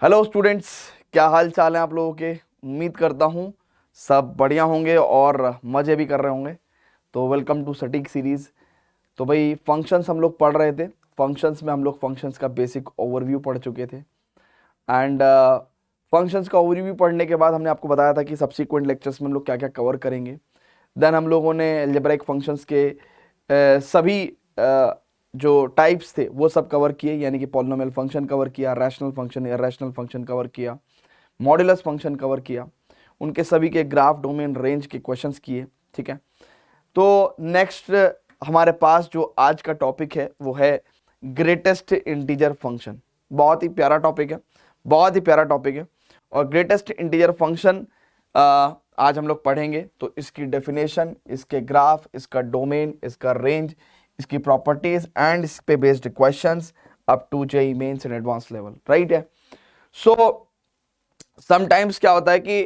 Hello students, क्या हाल चाल है आप लोगों के। उम्मीद करता हूँ सब बढ़िया होंगे और मज़े भी कर रहे होंगे। तो वेलकम टू सटीक सीरीज़। तो भाई फंक्शंस हम लोग पढ़ रहे थे। फंक्शंस में हम लोग फंक्शंस का बेसिक ओवरव्यू पढ़ चुके थे एंड फंक्शंस का ओवरव्यू पढ़ने के बाद हमने आपको बताया था कि सब्सिक्वेंट लेक्चर्स में हम लोग क्या क्या कवर करेंगे। देन हम लोगों ने अलजेब्राइक फंक्शंस के सभी जो टाइप्स थे वो सब कवर किए, यानी कि पॉलिनोमियल फंक्शन कवर किया, rational function, irrational function cover किया, मॉड्यूलस फंक्शन कवर किया, उनके सभी के ग्राफ, डोमेन, रेंज के क्वेश्चंस किए। ठीक है, तो नेक्स्ट हमारे पास जो आज का टॉपिक है वो है ग्रेटेस्ट इंटीजर फंक्शन। बहुत ही प्यारा टॉपिक है, बहुत ही प्यारा टॉपिक है। और ग्रेटेस्ट इंटीजर फंक्शन आज हम लोग पढ़ेंगे। तो इसकी डेफिनेशन, इसके ग्राफ, इसका डोमेन, इसका रेंज, इसकी प्रॉपर्टीज एंड इस पे based questions up to JEE mains and advance level, right है। सो समटाइम्स क्या होता है कि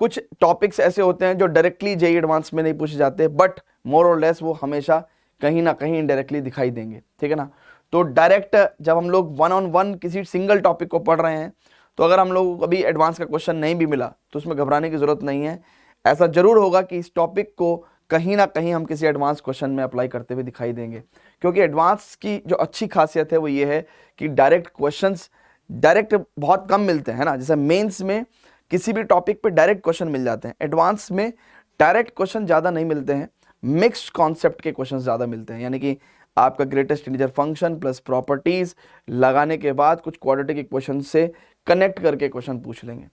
कुछ टॉपिक्स ऐसे होते हैं जो डायरेक्टली जेईई एडवांस में नहीं पूछे जाते, बट मोर और लेस वो हमेशा कहीं ना कहीं इनडायरेक्टली दिखाई देंगे। ठीक है ना। तो डायरेक्ट जब हम लोग वन ऑन वन किसी सिंगल टॉपिक को पढ़ रहे हैं, तो अगर हम लोगों को अभी एडवांस का क्वेश्चन नहीं भी मिला तो उसमें घबराने की जरूरत नहीं है। ऐसा जरूर होगा कि इस टॉपिक को कहीं ना कहीं हम किसी एडवांस क्वेश्चन में अप्लाई करते हुए दिखाई देंगे, क्योंकि एडवांस की जो अच्छी खासियत है वो ये है कि डायरेक्ट क्वेश्चंस डायरेक्ट बहुत कम मिलते हैं ना। जैसे मेंस में किसी भी टॉपिक पे डायरेक्ट क्वेश्चन मिल जाते हैं, एडवांस में डायरेक्ट क्वेश्चन ज़्यादा नहीं मिलते हैं, मिक्स्ड कॉन्सेप्ट के क्वेश्चन ज़्यादा मिलते हैं। यानी कि आपका greatest integer function plus properties लगाने के बाद कुछ क्वाड्रेटिक इक्वेशन से कनेक्ट करके क्वेश्चन पूछ लेंगे।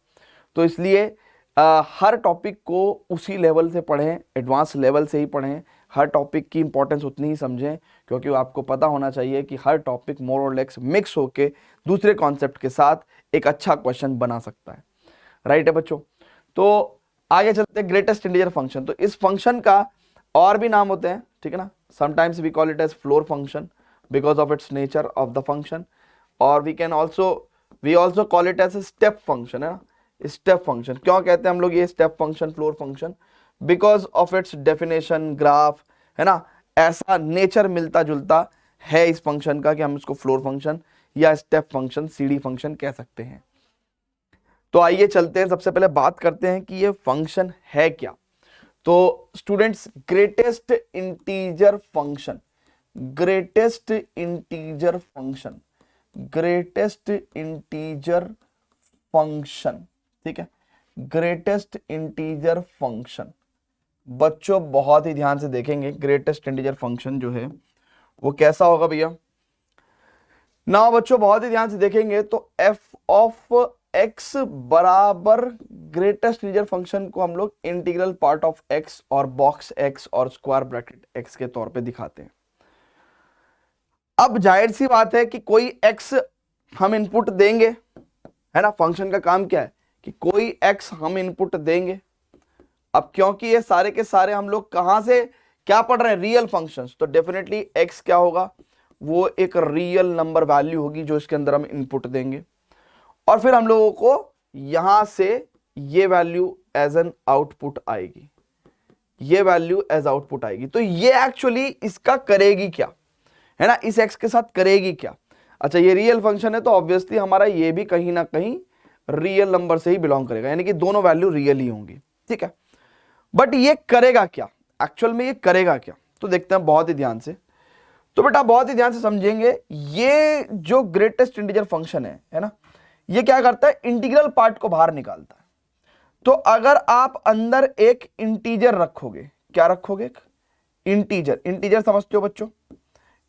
तो इसलिए हर टॉपिक को उसी लेवल से पढ़ें, एडवांस लेवल से ही पढ़ें। हर टॉपिक की इंपॉर्टेंस उतनी ही समझें, क्योंकि आपको पता होना चाहिए कि हर टॉपिक मोर और लेस मिक्स होके दूसरे कॉन्सेप्ट के साथ एक अच्छा क्वेश्चन बना सकता है, राइट है बच्चों। तो आगे चलते हैं ग्रेटेस्ट इंटीजर फंक्शन। तो इस फंक्शन का और भी नाम होते हैं, ठीक है ना। Sometimes we call it as floor function because of its nature of the function, और we also call it as step function, है ना। स्टेप फंक्शन क्यों कहते हैं हम लोग ये step function, floor function? Because of it's definition, graph, है ना। ऐसा नेचर मिलता जुलता है इस फंक्शन का कि हम इसको फ्लोर फंक्शन या स्टेप फंक्शन, सीढ़ी फंक्शन कह सकते हैं। तो आइए चलते हैं, सबसे पहले बात करते हैं कि ये फंक्शन है क्या। तो students, greatest integer function, greatest integer function, greatest integer function, ठीक है। ग्रेटेस्ट इंटीजर फंक्शन, बच्चों बहुत ही ध्यान से देखेंगे। ग्रेटेस्ट इंटीजर फंक्शन जो है वो कैसा होगा भैया ना, बच्चों बहुत ही ध्यान से देखेंगे। तो एफ ऑफ एक्स बराबर ग्रेटेस्ट इंटीजर फंक्शन को हम लोग इंटीग्रल पार्ट ऑफ एक्स और बॉक्स एक्स और स्क्वायर ब्रैकेट एक्स के तौर पे दिखाते हैं। अब जाहिर सी बात है कि कोई एक्स हम इनपुट देंगे, है ना। फंक्शन का काम क्या है कि कोई एक्स हम इनपुट देंगे। अब क्योंकि ये सारे के सारे हम लोग कहां से क्या पढ़ रहे हैं, रियल फंक्शंस, तो डेफिनेटली एक्स क्या होगा, वो एक रियल नंबर वैल्यू होगी जो इसके अंदर हम इनपुट देंगे, और फिर हम लोगों को यहां से ये वैल्यू एज एन आउटपुट आएगी, ये वैल्यू एज आउटपुट आएगी। तो ये एक्चुअली इसका करेगी क्या, है ना, इस एक्स के साथ करेगी क्या। अच्छा, ये रियल फंक्शन है तो ऑब्वियसली हमारा ये भी कहीं ना कहीं रियल नंबर से ही बिलोंग करेगा, यानी कि दोनों वैल्यू रियल ही होंगी, ठीक है। बट ये करेगा क्या, एक्चुअल में ये करेगा क्या, तो देखते हैं बहुत ही ध्यान से। तो बेटा बहुत ही ध्यान से समझेंगे, ये जो ग्रेटेस्ट इंटीजर फंक्शन है ना, ये क्या करता है, इंटीग्रल पार्ट को बाहर निकालता है। तो अगर आप अंदर एक इंटीजर रखोगे, क्या रखोगे, एक इंटीजर, इंटीजर समझते हो बच्चों,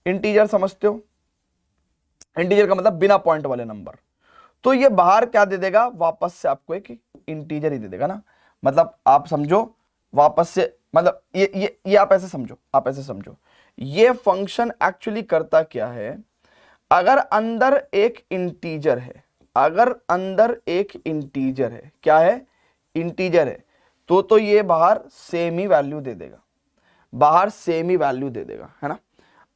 इंटीजर समझते हो, इंटीजर का मतलब बिना पॉइंट वाले नंबर। तो ये बाहर क्या दे देगा, वापस से आपको एक इंटीजर ही दे देगा ना। मतलब आप समझो वापस से, मतलब ये आप ऐसे समझो, आप ऐसे समझो, ये फंक्शन एक्चुअली करता क्या है, अगर अंदर एक इंटीजर है, अगर अंदर एक इंटीजर है, क्या है, इंटीजर है, तो ये बाहर सेम ही वैल्यू दे देगा, बाहर सेम ही वैल्यू दे देगा, है ना।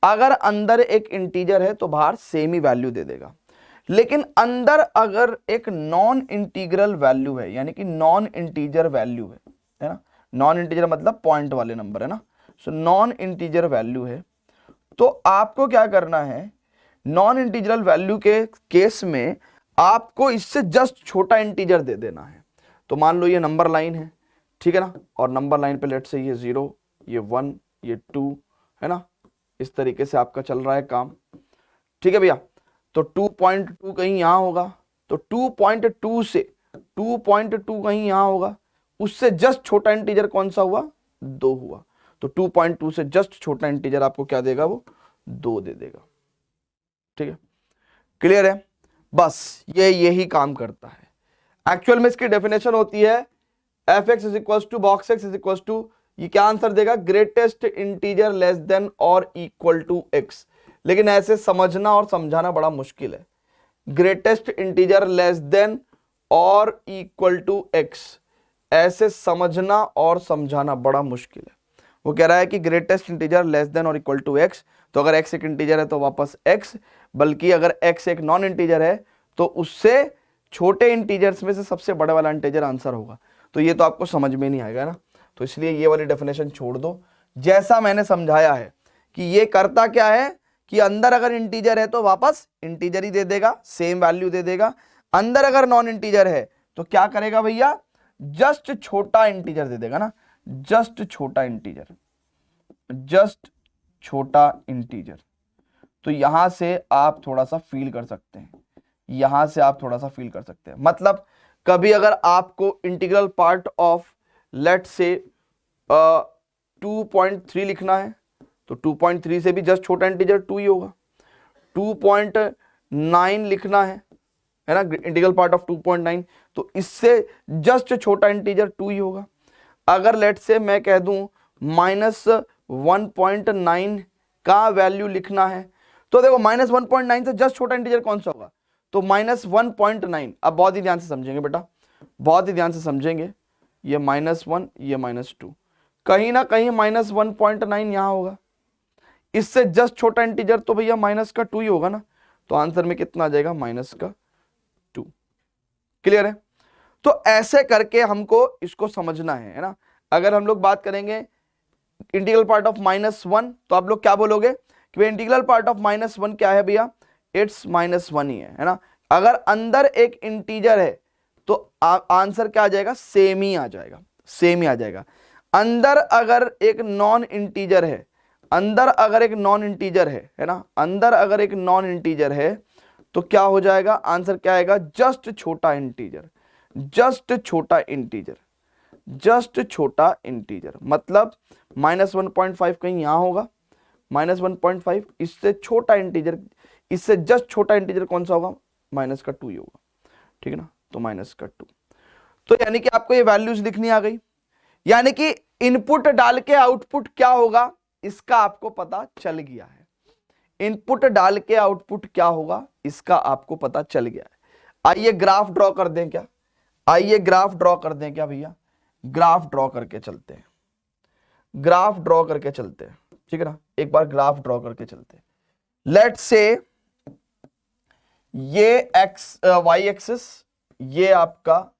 अगर अंदर एक इंटीजर है तो बाहर सेम ही वैल्यू दे देगा। लेकिन अंदर अगर एक नॉन इंटीग्रल वैल्यू है, यानी कि नॉन इंटीजर वैल्यू है ना, नॉन इंटीजर मतलब पॉइंट वाले नंबर, है ना। सो नॉन इंटीजर वैल्यू है, तो आपको क्या करना है, नॉन इंटीजरल वैल्यू के केस में आपको इससे जस्ट छोटा इंटीजर दे देना है। तो मान लो ये नंबर लाइन है, ठीक है ना, और नंबर लाइन पे लेट से ये 0, ये 1, ये 2 है ना, इस तरीके से आपका चल रहा है काम, ठीक है भैया। तो 2.2 कहीं यहां होगा, तो 2.2 से 2.2 कहीं यहां होगा, उससे जस्ट छोटा इंटीजर कौन सा हुआ, 2 हुआ। तो 2.2 से जस्ट छोटा इंटीजर आपको क्या देगा, वो 2 दे देगा, ठीक है, क्लियर है। बस ये यही काम करता है। एक्चुअल में इसकी डेफिनेशन होती है f x is equal to box x is equal to, ये क्या आंसर देगा, ग्रेटेस्ट इंटीजर लेस देन और इक्वल टू एक्स। लेकिन ऐसे समझना और समझाना बड़ा मुश्किल है। ग्रेटेस्ट इंटीजर लेस देन और इक्वल टू एक्स, ऐसे समझना और समझाना बड़ा मुश्किल है। वो कह रहा है कि ग्रेटेस्ट इंटीजर लेस देन और इक्वल टू एक्स, तो अगर x एक इंटीजर है तो वापस x, बल्कि अगर x एक नॉन इंटीजर है तो उससे छोटे इंटीजर्स में से सबसे बड़ा वाला इंटीजर आंसर होगा। तो ये तो आपको समझ में नहीं आएगा ना, तो इसलिए ये वाली डेफिनेशन छोड़ दो। जैसा मैंने समझाया है कि ये करता क्या है कि अंदर अगर इंटीजर है तो वापस इंटीजर ही दे देगा, सेम वैल्यू दे देगा। अंदर अगर नॉन इंटीजर है तो क्या करेगा भैया, जस्ट छोटा इंटीजर दे देगा ना, जस्ट छोटा इंटीजर, जस्ट छोटा इंटीजर। तो यहां से आप थोड़ा सा फील कर सकते हैं, यहां से आप थोड़ा सा फील कर सकते हैं। मतलब कभी अगर आपको इंटीग्रल पार्ट ऑफ लेट से 2.3 लिखना है तो 2.3 से भी जस्ट छोटा इंटीजर 2 ही होगा। 2.9 लिखना है ना, इंटीग्रल पार्ट ऑफ 2.9, तो इससे जस्ट छोटा इंटीजर 2 ही होगा। अगर लेट से मैं कह दूं -1.9 का वैल्यू लिखना है तो देखो -1.9 से जस्ट छोटा इंटीजर कौन सा होगा, तो -1.9। अब बहुत ही ध्यान से समझेंगे बेटा, बहुत ही ध्यान से समझेंगे। ये -1, ये -2, कहीं ना कहीं -1.9 यहां होगा। इससे जस्ट छोटा इंटीजर तो भैया माइनस का 2 ही होगा ना, तो आंसर में कितना आ जाएगा, -2। क्लियर है। तो ऐसे करके हमको इसको समझना है ना। अगर हम लोग बात करेंगे इंटीग्रल पार्ट ऑफ -1, तो आप लोग क्या बोलोगे कि भाई इंटीग्रल पार्ट ऑफ -1 क्या है भैया, इट्स -1 ही है ना। अगर अंदर एक इंटीजर है तो आंसर क्या आ जाएगा, सेम ही आ जाएगा, सेम ही आ जाएगा। अंदर अगर एक नॉन इंटीजर है, अंदर अगर एक नॉन इंटीजर है ना, अंदर अगर एक नॉन इंटीजर है तो क्या हो जाएगा, आंसर क्या आएगा, जस्ट छोटा इंटीजर, जस्ट छोटा इंटीजर, जस्ट छोटा इंटीजर। मतलब -1.5 कहीं यहां होगा, -1.5, इससे छोटा इंटीजर, इससे जस्ट छोटा इंटीजर कौन सा होगा, -2 ही होगा, ठीक है ना। तो -2, तो यानी कि आपको ये वैल्यूज लिखनी आ गई, यानी कि इनपुट डाल के आउटपुट क्या होगा इसका आपको पता चल गया है। इनपुट डाल के आउटपुट क्या होगा इसका आपको पता चल गया है। आइए ग्राफ ड्रॉ कर दें क्या, आइए ग्राफ ड्रॉ कर दें क्या भैया, ग्राफ ड्रॉ करके चलते हैं, ग्राफ ड्रॉ करके चलते हैं, ठीक है ना। एक बार ग्राफ ड्रॉ करके चलते हैं। लेट्स से ये एक्स वाई एक्सिस, ये आपका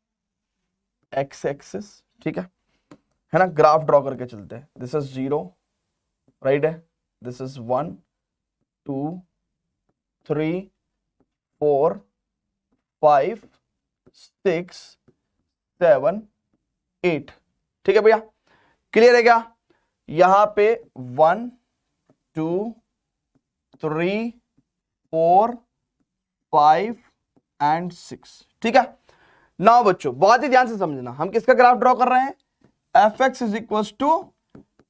एक्स एक्सिस, ठीक है ना। ग्राफ ड्रॉ करके चलते हैं। दिस इज 0 राइट है, दिस इज 1 2 3 4 5 6 7 8, ठीक है भैया, क्लियर है क्या। यहां पे 1 2 3 4 5 एंड 6, ठीक है। नाउ बच्चों बहुत ही ध्यान से समझना, हम किसका ग्राफ ड्रॉ कर रहे हैं, f x is equal to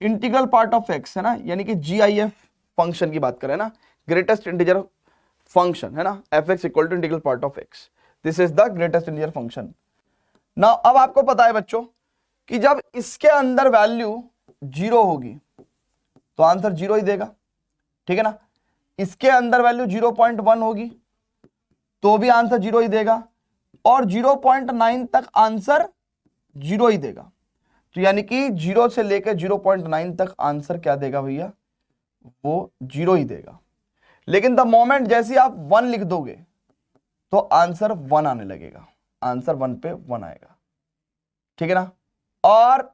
integral part of x, है ना, यानी कि GIF फंक्शन की बात करें ना, ग्रेटेस्ट इंटीजर फंक्शन, है ना। F x equal to integral part of x, this is the greatest integer function. Now अब आपको पता है बच्चों कि जब इसके अंदर वैल्यू 0 होगी तो आंसर 0 ही देगा, ठीक है ना। इसके अंदर वैल्यू 0.1 होगी तो भी आंसर 0 ही देगा, और 0.9 तक आंसर 0 ही देगा। तो यानी कि 0 से लेकर 0.9 तक आंसर क्या देगा भैया, वो 0 ही देगा। लेकिन द मोमेंट जैसे आप 1 लिख दोगे तो आंसर 1 आने लगेगा, आंसर 1 पे 1 आएगा, ठीक है ना। और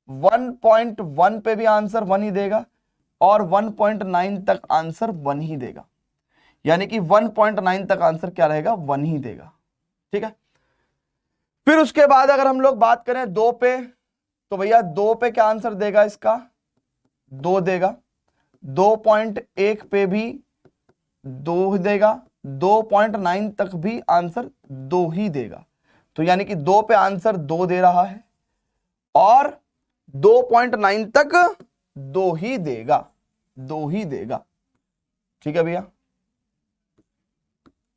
1.1 पे भी आंसर 1 ही देगा, और 1.9 तक आंसर 1 ही देगा। यानी कि 1.9 तक आंसर क्या रहेगा, 1 ही देगा। ठीक है, फिर उसके बाद अगर हम लोग बात करें 2 पे, तो भैया 2 पे क्या आंसर देगा इसका, 2 देगा। 2.1 पे भी 2 देगा। 2.9 तक भी आंसर 2 ही देगा। तो यानी कि 2 पे आंसर 2 दे रहा है और 2.9 तक 2 ही देगा, 2 ही देगा। ठीक है भैया,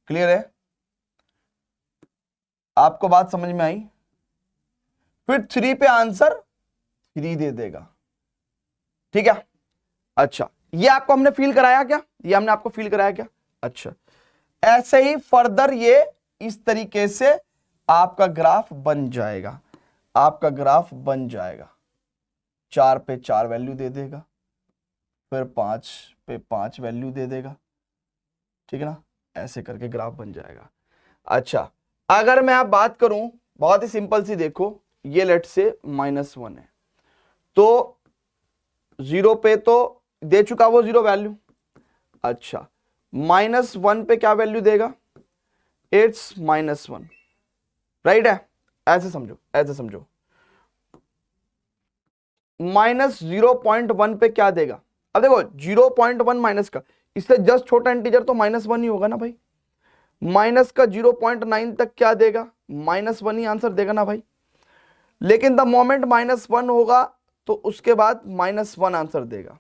क्लियर है, आपको बात समझ में आई। फिर 3 पे आंसर 3 दे देगा। ठीक है, अच्छा ये आपको हमने फील कराया क्या, ये हमने आपको फील कराया क्या। अच्छा, ऐसे ही फर्दर ये इस तरीके से आपका ग्राफ बन जाएगा, आपका ग्राफ बन जाएगा। 4 पे 4 वैल्यू दे देगा, फिर 5 पे 5 वैल्यू दे देगा। ठीक है ना, ऐसे करके ग्राफ बन जाएगा। अच्छा, अगर मैं आप बात करूं, बहुत ही सिंपल सी, देखो ये लेट से -1 है, तो 0 पे तो दे चुका वो 0 वैल्यू। अच्छा, -1 पे क्या वैल्यू देगा, इट्स -1, राइट है, ऐसे समझो, ऐसे समझो। -0.1 पे क्या देगा, अब देखो 0.1 माइनस का, इससे जस्ट छोटा इंटीजर तो -1 ही होगा ना भाई। माइनस का 0.9 तक क्या देगा, -1 ही आंसर देगा ना भाई। लेकिन द मोमेंट -1 होगा तो उसके बाद -1 आंसर देगा।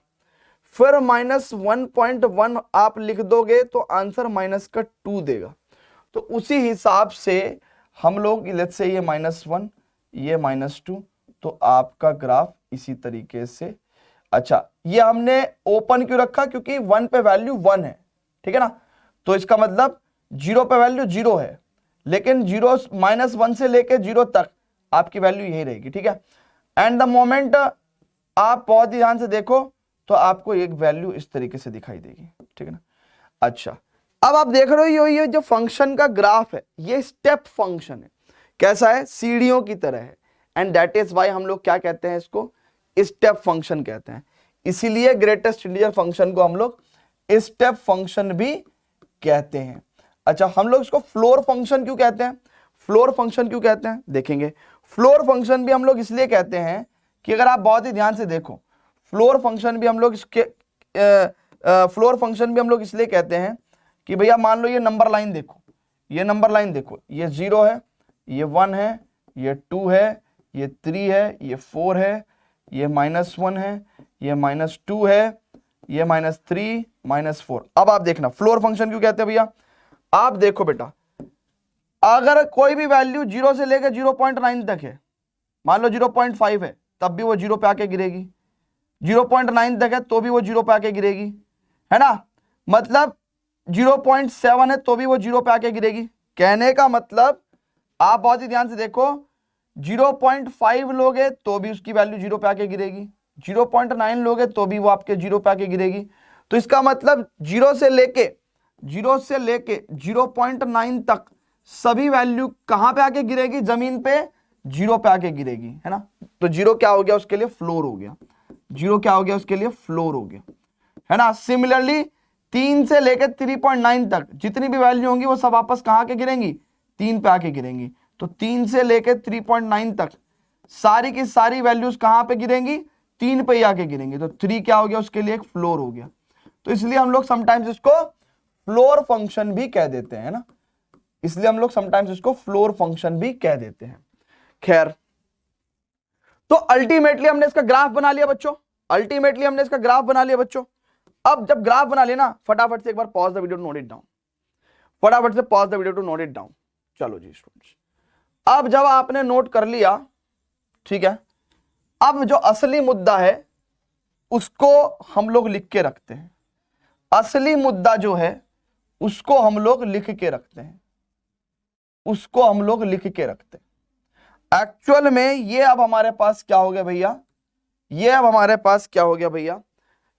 फिर -1.1 आप लिख दोगे तो आंसर -2 देगा। तो उसी हिसाब से हम लोग लेट्स से ये -1 ये -2, तो आपका ग्राफ इसी तरीके से। अच्छा, ये हमने ओपन क्यों रखा, क्योंकि 1 पे वैल्यू 1 है। ठीक है ना, तो इसका मतलब 0 पे वैल्यू 0 है, लेकिन 0 -1 से लेके 0 तक आपकी वैल्यू यही रहेगी। ठीक है, एंड द मोमेंट आप बहुत ही ध्यान से देखो तो आपको एक वैल्यू इस तरीके से दिखाई देगी। ठीक है ना, अच्छा अब आप देख रहे हो ये जो फंक्शन का ग्राफ है ये स्टेप फंक्शन है, कैसा है, सीढ़ियों की तरह है, एंड दैट इज वाई हम लोग क्या कहते हैं, इसको स्टेप फंक्शन कहते हैं। इसीलिए ग्रेटेस्ट इंटीजर फंक्शन को हम लोग स्टेप फंक्शन भी कहते हैं। अच्छा, हम लोग इसको फ्लोर फंक्शन क्यों कहते हैं, फ्लोर फंक्शन क्यों कहते हैं देखेंगे। फ्लोर फंक्शन भी हम लोग इसलिए कहते हैं कि अगर आप बहुत ही ध्यान से देखो, फ्लोर फंक्शन भी हम लोग इसके फ्लोर फंक्शन भी हम लोग इसलिए कहते हैं कि भैया मान लो ये नंबर लाइन देखो, ये नंबर लाइन देखो, ये 0 है, ये 1 है, ये 2 है, ये 3 है, ये 4 है, ये -1 है, ये -2 है, ये -3 -4। अब आप देखना फ्लोर फंक्शन क्यों कहते हैं भैया, आप देखो बेटा, अगर कोई भी वैल्यू 0 से लेकर 0.9 तक है, मान लो 0.5 है, तब भी वो 0 पे आके गिरेगी। 0.9 तक है तो भी वो 0 पे आके गिरेगी, है ना, मतलब 0.7 है तो भी वो 0 पे आके गिरेगी। कहने का मतलब आप बहुत ही ध्यान से देखो, 0.5 लोगे तो भी उसकी वैल्यू 0 पे आके गिरेगी, 0.9 लोगे तो भी वो आपके 0 पे आके गिरेगी। तो इसका मतलब 0 से लेके 0.9 तक सभी वैल्यू कहां पे आके गिरेगी, जमीन पे 0 पे आके गिरेगी, है ना। तो 0 क्या हो गया उसके लिए, फ्लोर हो गया। 0 क्या हो गया उसके लिए, फ्लोर हो गया, है ना। सिमिलरली 3 से लेकर 3.9 तक जितनी भी वैल्यू होंगी वो सब वापस कहां के गिरेंगी, 3 पे आके गिरेंगी। तो 3 से लेकर 3.9 तक सारी की सारी वैल्यूज कहां पे गिरेंगी, 3 पे ही आके गिरेंगी। तो 3 क्या हो गया उसके लिए, एक फ्लोर हो गया। तो इसलिए हम लोग समटाइम्स इसको फ्लोर फंक्शन भी कह देते हैं ना, इसलिए हम लोग समटाइम्स इसको फ्लोर फंक्शन भी कह देते हैं। खैर, तो अल्टीमेटली हमने इसका ग्राफ बना लिया बच्चों, अल्टीमेटली हमने इसका ग्राफ बना लिया बच्चों। अब जब ग्राफ बना लिया ना, फटाफट से एक बार pause the video to note it down, फटाफट से pause the video to note it down. चलो जी स्टूडेंट्स, अब जब आपने नोट कर लिया, ठीक है, अब जो असली मुद्दा है उसको हम लोग लिख के रखते हैं। असली मुद्दा जो है उसको हम लोग लिख के रखते हैं, उसको हम लोग लिख के रखते हैं। एक्चुअल में ये अब हमारे पास क्या हो गया भैया, ये अब हमारे पास क्या हो गया भैया,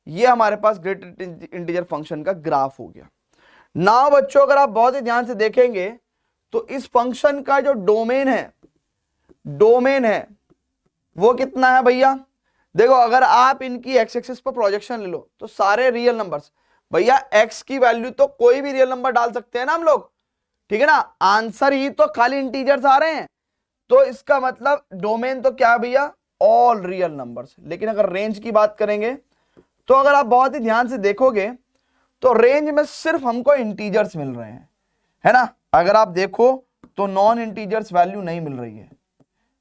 ये हमारे पास ग्रेटेस्ट इंटीजर फंक्शन का ग्राफ हो गया। नाउ बच्चों अगर आप बहुत ही ध्यान से देखेंगे तो इस फंक्शन का जो डोमेन है वो कितना है भैया। देखो अगर आप इनकी एक्स एक्सिस पर प्रोजेक्शन ले लो तो सारे रियल नंबर्स, भैया x की वैल्यू तो कोई भी रियल नंबर डाल सकते हैं ना हम लोग, ठीक है ना, आंसर ही तो खाली इंटीजर्स आ रहे हैं, तो इसका मतलब डोमेन तो क्या है भैया, ऑल रियल नंबर्स। लेकिन अगर रेंज की बात करेंगे तो अगर आप बहुत ही ध्यान से देखोगे तो रेंज में सिर्फ हमको इंटीजर्स मिल रहे हैं, है ना। अगर आप देखो तो नॉन इंटीजर्स वैल्यू नहीं मिल रही है,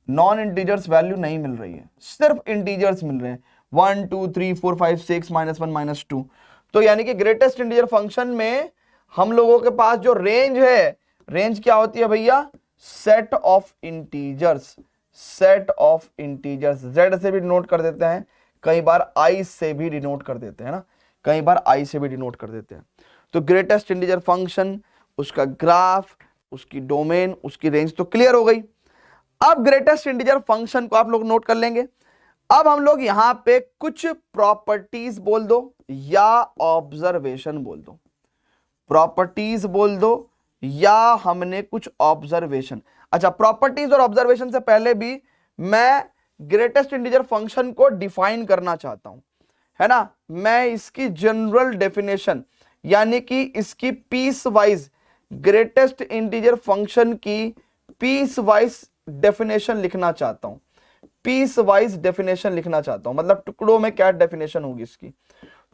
नॉन इंटीजर्स वैल्यू नहीं मिल रही है, सिर्फ इंटीजर्स मिल रहे हैं 1 2 3 4 5 6 -1 -2। तो यानी कि ग्रेटेस्ट इंटीजर फंक्शन में हम लोगों के पास जो रेंज है, रेंज क्या होती है भैया, set of integers, set of integers. Z से भी डिनोट कर देते हैं, कई बार आई से भी डिनोट कर देते हैं ना, कई बार आई से भी डिनोट कर देते हैं। तो ग्रेटेस्ट इंटीजर फंक्शन, उसका ग्राफ, उसकी डोमेन, उसकी रेंज तो क्लियर हो गई। अब ग्रेटेस्ट इंटीजर फंक्शन को आप लोग नोट कर लेंगे। अब हम लोग यहां पे कुछ प्रॉपर्टीज बोल दो या ऑब्जर्वेशन बोल दो, प्रॉपर्टीज बोल दो या हमने कुछ ऑब्जर्वेशन। अच्छा, प्रॉपर्टीज और ऑब्जर्वेशन से पहले भी मैं ग्रेटेस्ट इंटीजर फंक्शन को डिफाइन करना चाहता हूं, है ना। मैं इसकी जनरल डेफिनेशन यानी कि इसकी piece wise, greatest integer function की पीस वाइज डेफिनेशन लिखना चाहता हूं, पीस वाइज डेफिनेशन लिखना चाहता हूं, मतलब टुकड़ों में क्या डेफिनेशन होगी इसकी।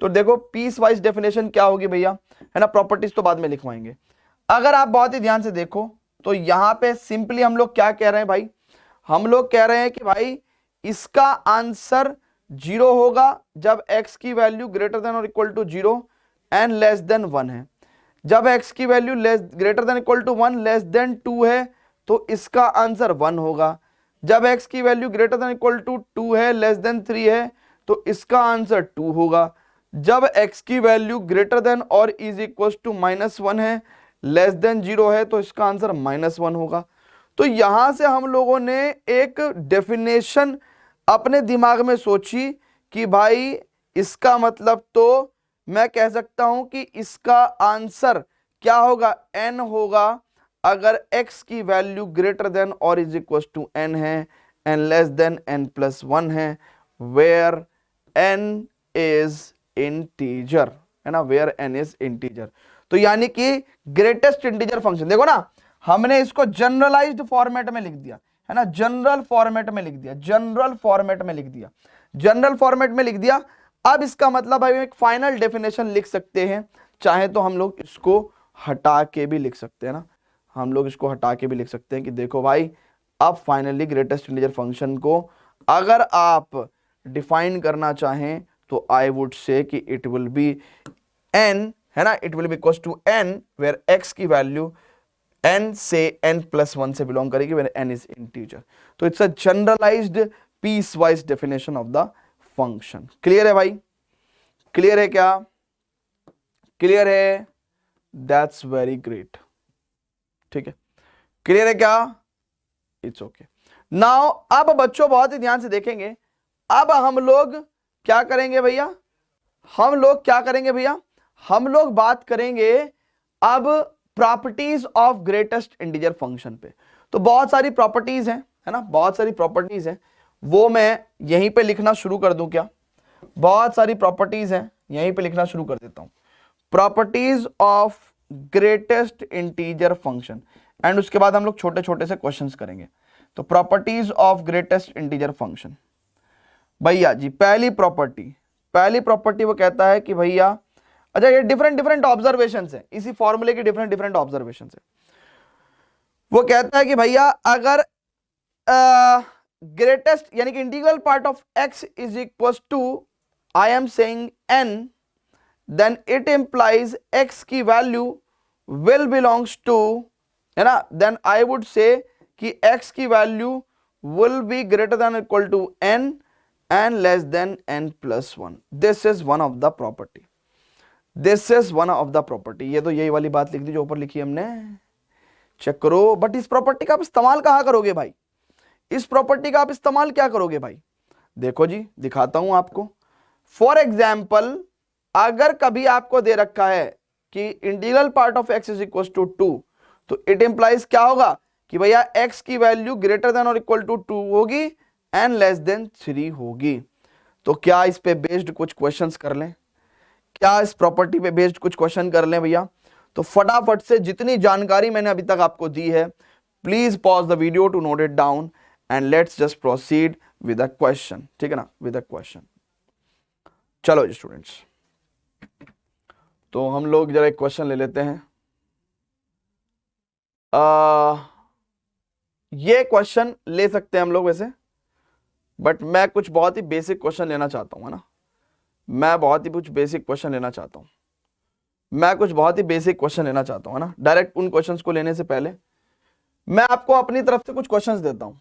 तो देखो पीस वाइज डेफिनेशन क्या होगी भैया, है ना, प्रॉपर्टीज तो बाद में लिखवाएंगे। अगर आप बहुत ही ध्यान से देखो तो यहां पे सिंपली हम लोग क्या कह रहे हैं भाई, हम लोग कह रहे हैं कि भाई इसका आंसर 0 होगा जब x की वैल्यू ग्रेटर देन और equal to 0 and less than 1 है। जब x की value greater than equal to 1 less than 2 है तो इसका आंसर 1 होगा। जब x की value greater than equal to 2 है लेस देन 3 है तो इसका आंसर 2 होगा। जब x की वैल्यू ग्रेटर देन और इज इक्वल टू -1 है लेस देन 0 है तो इसका आंसर -1 होगा। तो यहां से हम लोगों ने एक डेफिनेशन अपने दिमाग में सोची कि भाई इसका मतलब तो मैं कह सकता हूं कि इसका आंसर क्या होगा, n होगा अगर x की वैल्यू ग्रेटर देन और इज इक्वल टू n है एंड लेस देन n+1 है, वेयर n इज इंटीजर, है ना, वेयर n इज इंटीजर। तो यानी कि ग्रेटेस्ट इंटीजर फंक्शन, देखो ना हमने इसको जनरलाइज्ड फॉर्मेट में लिख दिया, है ना, जनरल फॉर्मेट में लिख दिया, जनरल फॉर्मेट में लिख दिया, जनरल फॉर्मेट में लिख दिया। अब इसका मतलब भाई एक फाइनल डेफिनेशन लिख सकते हैं, चाहे तो हम लोग इसको हटा के भी लिख सकते हैं ना, हम लोग इसको हटा के भी लिख सकते हैं कि देखो भाई अब फाइनली ग्रेटेस्ट इंटीजर फंक्शन को अगर आप डिफाइन करना चाहें तो आई वुड से कि इट विल बी n, है ना, it will be equal to n where x की वैल्यू n से n+1 से बिलोंग करेगी वेयर n इज इंटीजर। तो it's a generalized piece wise definition of the function. Clear है भाई, क्लियर है क्या, क्लियर है, दैट्स वेरी ग्रेट, ठीक है, क्लियर है क्या, इट्स ओके। नाउ अब बच्चों बहुत ही ध्यान से देखेंगे, अब हम लोग क्या करेंगे भैया, हम लोग क्या करेंगे भैया, हम लोग बात करेंगे अब properties of greatest integer function पे। तो बहुत सारी प्रॉपर्टीज हैं, है ना, बहुत सारी प्रॉपर्टीज हैं, वो मैं यहीं पे लिखना शुरू कर दूं क्या, बहुत सारी प्रॉपर्टीज हैं यहीं पे लिखना शुरू कर देता हूं, properties of greatest integer function, and उसके बाद हम लोग छोटे छोटे से क्वेश्चंस करेंगे। तो properties of greatest integer function, भैया जी पहली प्रॉपर्टी वो कहता है कि भैया, अच्छा ये डिफरेंट डिफरेंट ऑब्जर्वेशन है, इसी फॉर्मूले की डिफरेंट डिफरेंट ऑब्जर्वेशन है। वो कहता है कि भैया अगर ग्रेटेस्ट यानी कि integral part of x is equal to I am saying n, then it implies x की वैल्यू विल बिलोंग्स टू, है ना, देन आई वुड से कि x की value will be greater than equal to n and less than n+1। This is one of the property, this is one of the property. ये तो यही वाली बात लिख दी जो ऊपर लिखी हमने, चेक करो। बट इस प्रॉपर्टी का आप इस्तेमाल कहां करोगे भाई, इस प्रॉपर्टी का आप इस्तेमाल क्या करोगे भाई, देखो जी दिखाता हूं आपको। फॉर एग्जाम्पल अगर कभी आपको दे रखा है कि integral part of x is equal to 2, तो इट इंप्लाइज क्या होगा कि भैया x की वैल्यू ग्रेटर देन और इक्वल टू 2 होगी एंड लेस देन 3 होगी। तो क्या इस पे बेस्ड कुछ क्वेश्चंस कर लें, क्या इस प्रॉपर्टी पे बेस्ड कुछ क्वेश्चन कर लें भैया? तो फटाफट से जितनी जानकारी मैंने अभी तक आपको दी है, please pause the video to note it down and let's just proceed with a question, ठीक है ना, विद अ क्वेश्चन। चलो जी स्टूडेंट्स, तो हम लोग जरा एक क्वेश्चन ले लेते हैं। ये क्वेश्चन ले सकते हैं हम लोग वैसे, बट मैं कुछ बहुत ही बेसिक क्वेश्चन लेना चाहता हूं, है ना। मैं बहुत ही कुछ बेसिक क्वेश्चन लेना चाहता हूं, है ना। डायरेक्ट उन क्वेश्चंस को लेने से पहले मैं आपको अपनी तरफ से कुछ क्वेश्चंस देता हूं।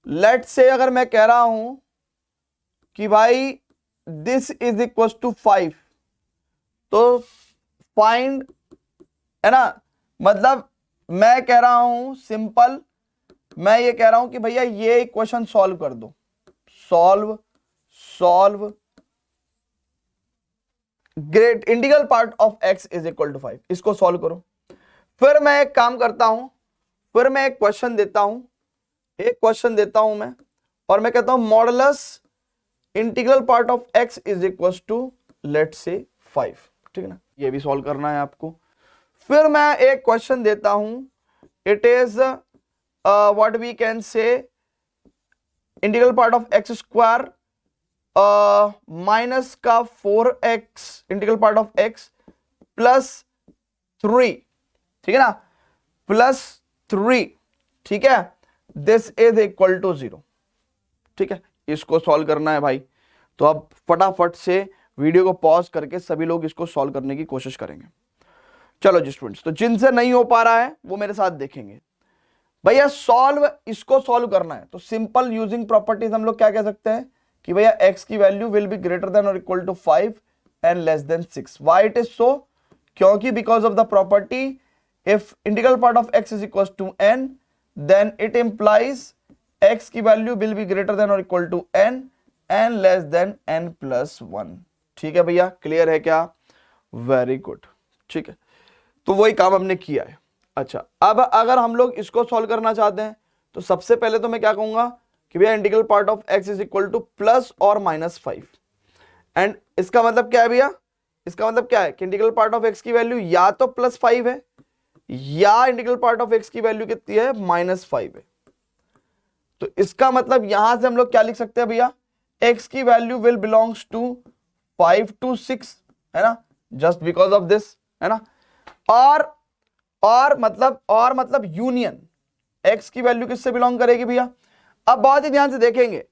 लेट से अगर मैं कह रहा हूं कि भाई दिस इज इक्वल टू 5, तो फाइंड, है ना, मतलब मैं कह रहा हूं सिंपल, मैं ये कह रहा हूं कि भैया ये इक्वेशन सॉल्व कर दो, solve great integral part of x is equal to 5, इसको सॉल्व करो। फिर मैं एक काम करता हूं, फिर मैं एक क्वेश्चन देता हूं, मैं, और मैं कहता हूं modulus integral part of x is equal to let say 5, ठीक है ना, ये भी सॉल्व करना है आपको। फिर मैं एक क्वेश्चन देता हूं, it is what we can say integral part of x square minus का 4x integral part of x plus 3, ठीक है ना, प्लस 3, ठीक है, दिस इज इक्वल टू 0, ठीक है, इसको सॉल्व करना है भाई। तो अब फटाफट से वीडियो को पॉज करके सभी लोग इसको सॉल्व करने की कोशिश करेंगे। चलो जी स्टूडेंट्स, तो जिनसे नहीं हो पा रहा है वो मेरे साथ देखेंगे। भैया इसको सॉल्व करना है, तो सिंपल यूजिंग प्रॉपर्टीज हम लोग क्या कह सकते हैं कि भैया x की value will be greater than और equal to 5 and less than 6। Why it is so? क्योंकि because of the property if integral part of x is equal to n, then it implies x की value will be greater than और equal to n and less than n plus 1। ठीक है भैया, clear है क्या? Very good, ठीक है, तो वही काम हमने किया है। अच्छा, अब अगर हम लोग इसको सॉल्व करना चाहते हैं, तो सबसे पहले तो मैं क्या कहूंगा कि भैया integral part of x is equal to plus और माइनस 5, एंड इसका मतलब क्या है भैया? इसका मतलब क्या है कि इंटीग्रल पार्ट ऑफ x की वैल्यू या तो प्लस 5 है या इंटीग्रल पार्ट ऑफ x की वैल्यू कितनी है? माइनस 5 है। तो इसका मतलब यहां से हम लोग क्या लिख सकते हैं भैया? x की value will belongs to 5 to 6, है ना, जस्ट बिकॉज ऑफ दिस, है ना। और मतलब यूनियन x की वैल्यू किससे बिलोंग करेगी भैया? अब बहुत ही ध्यान से देखेंगे,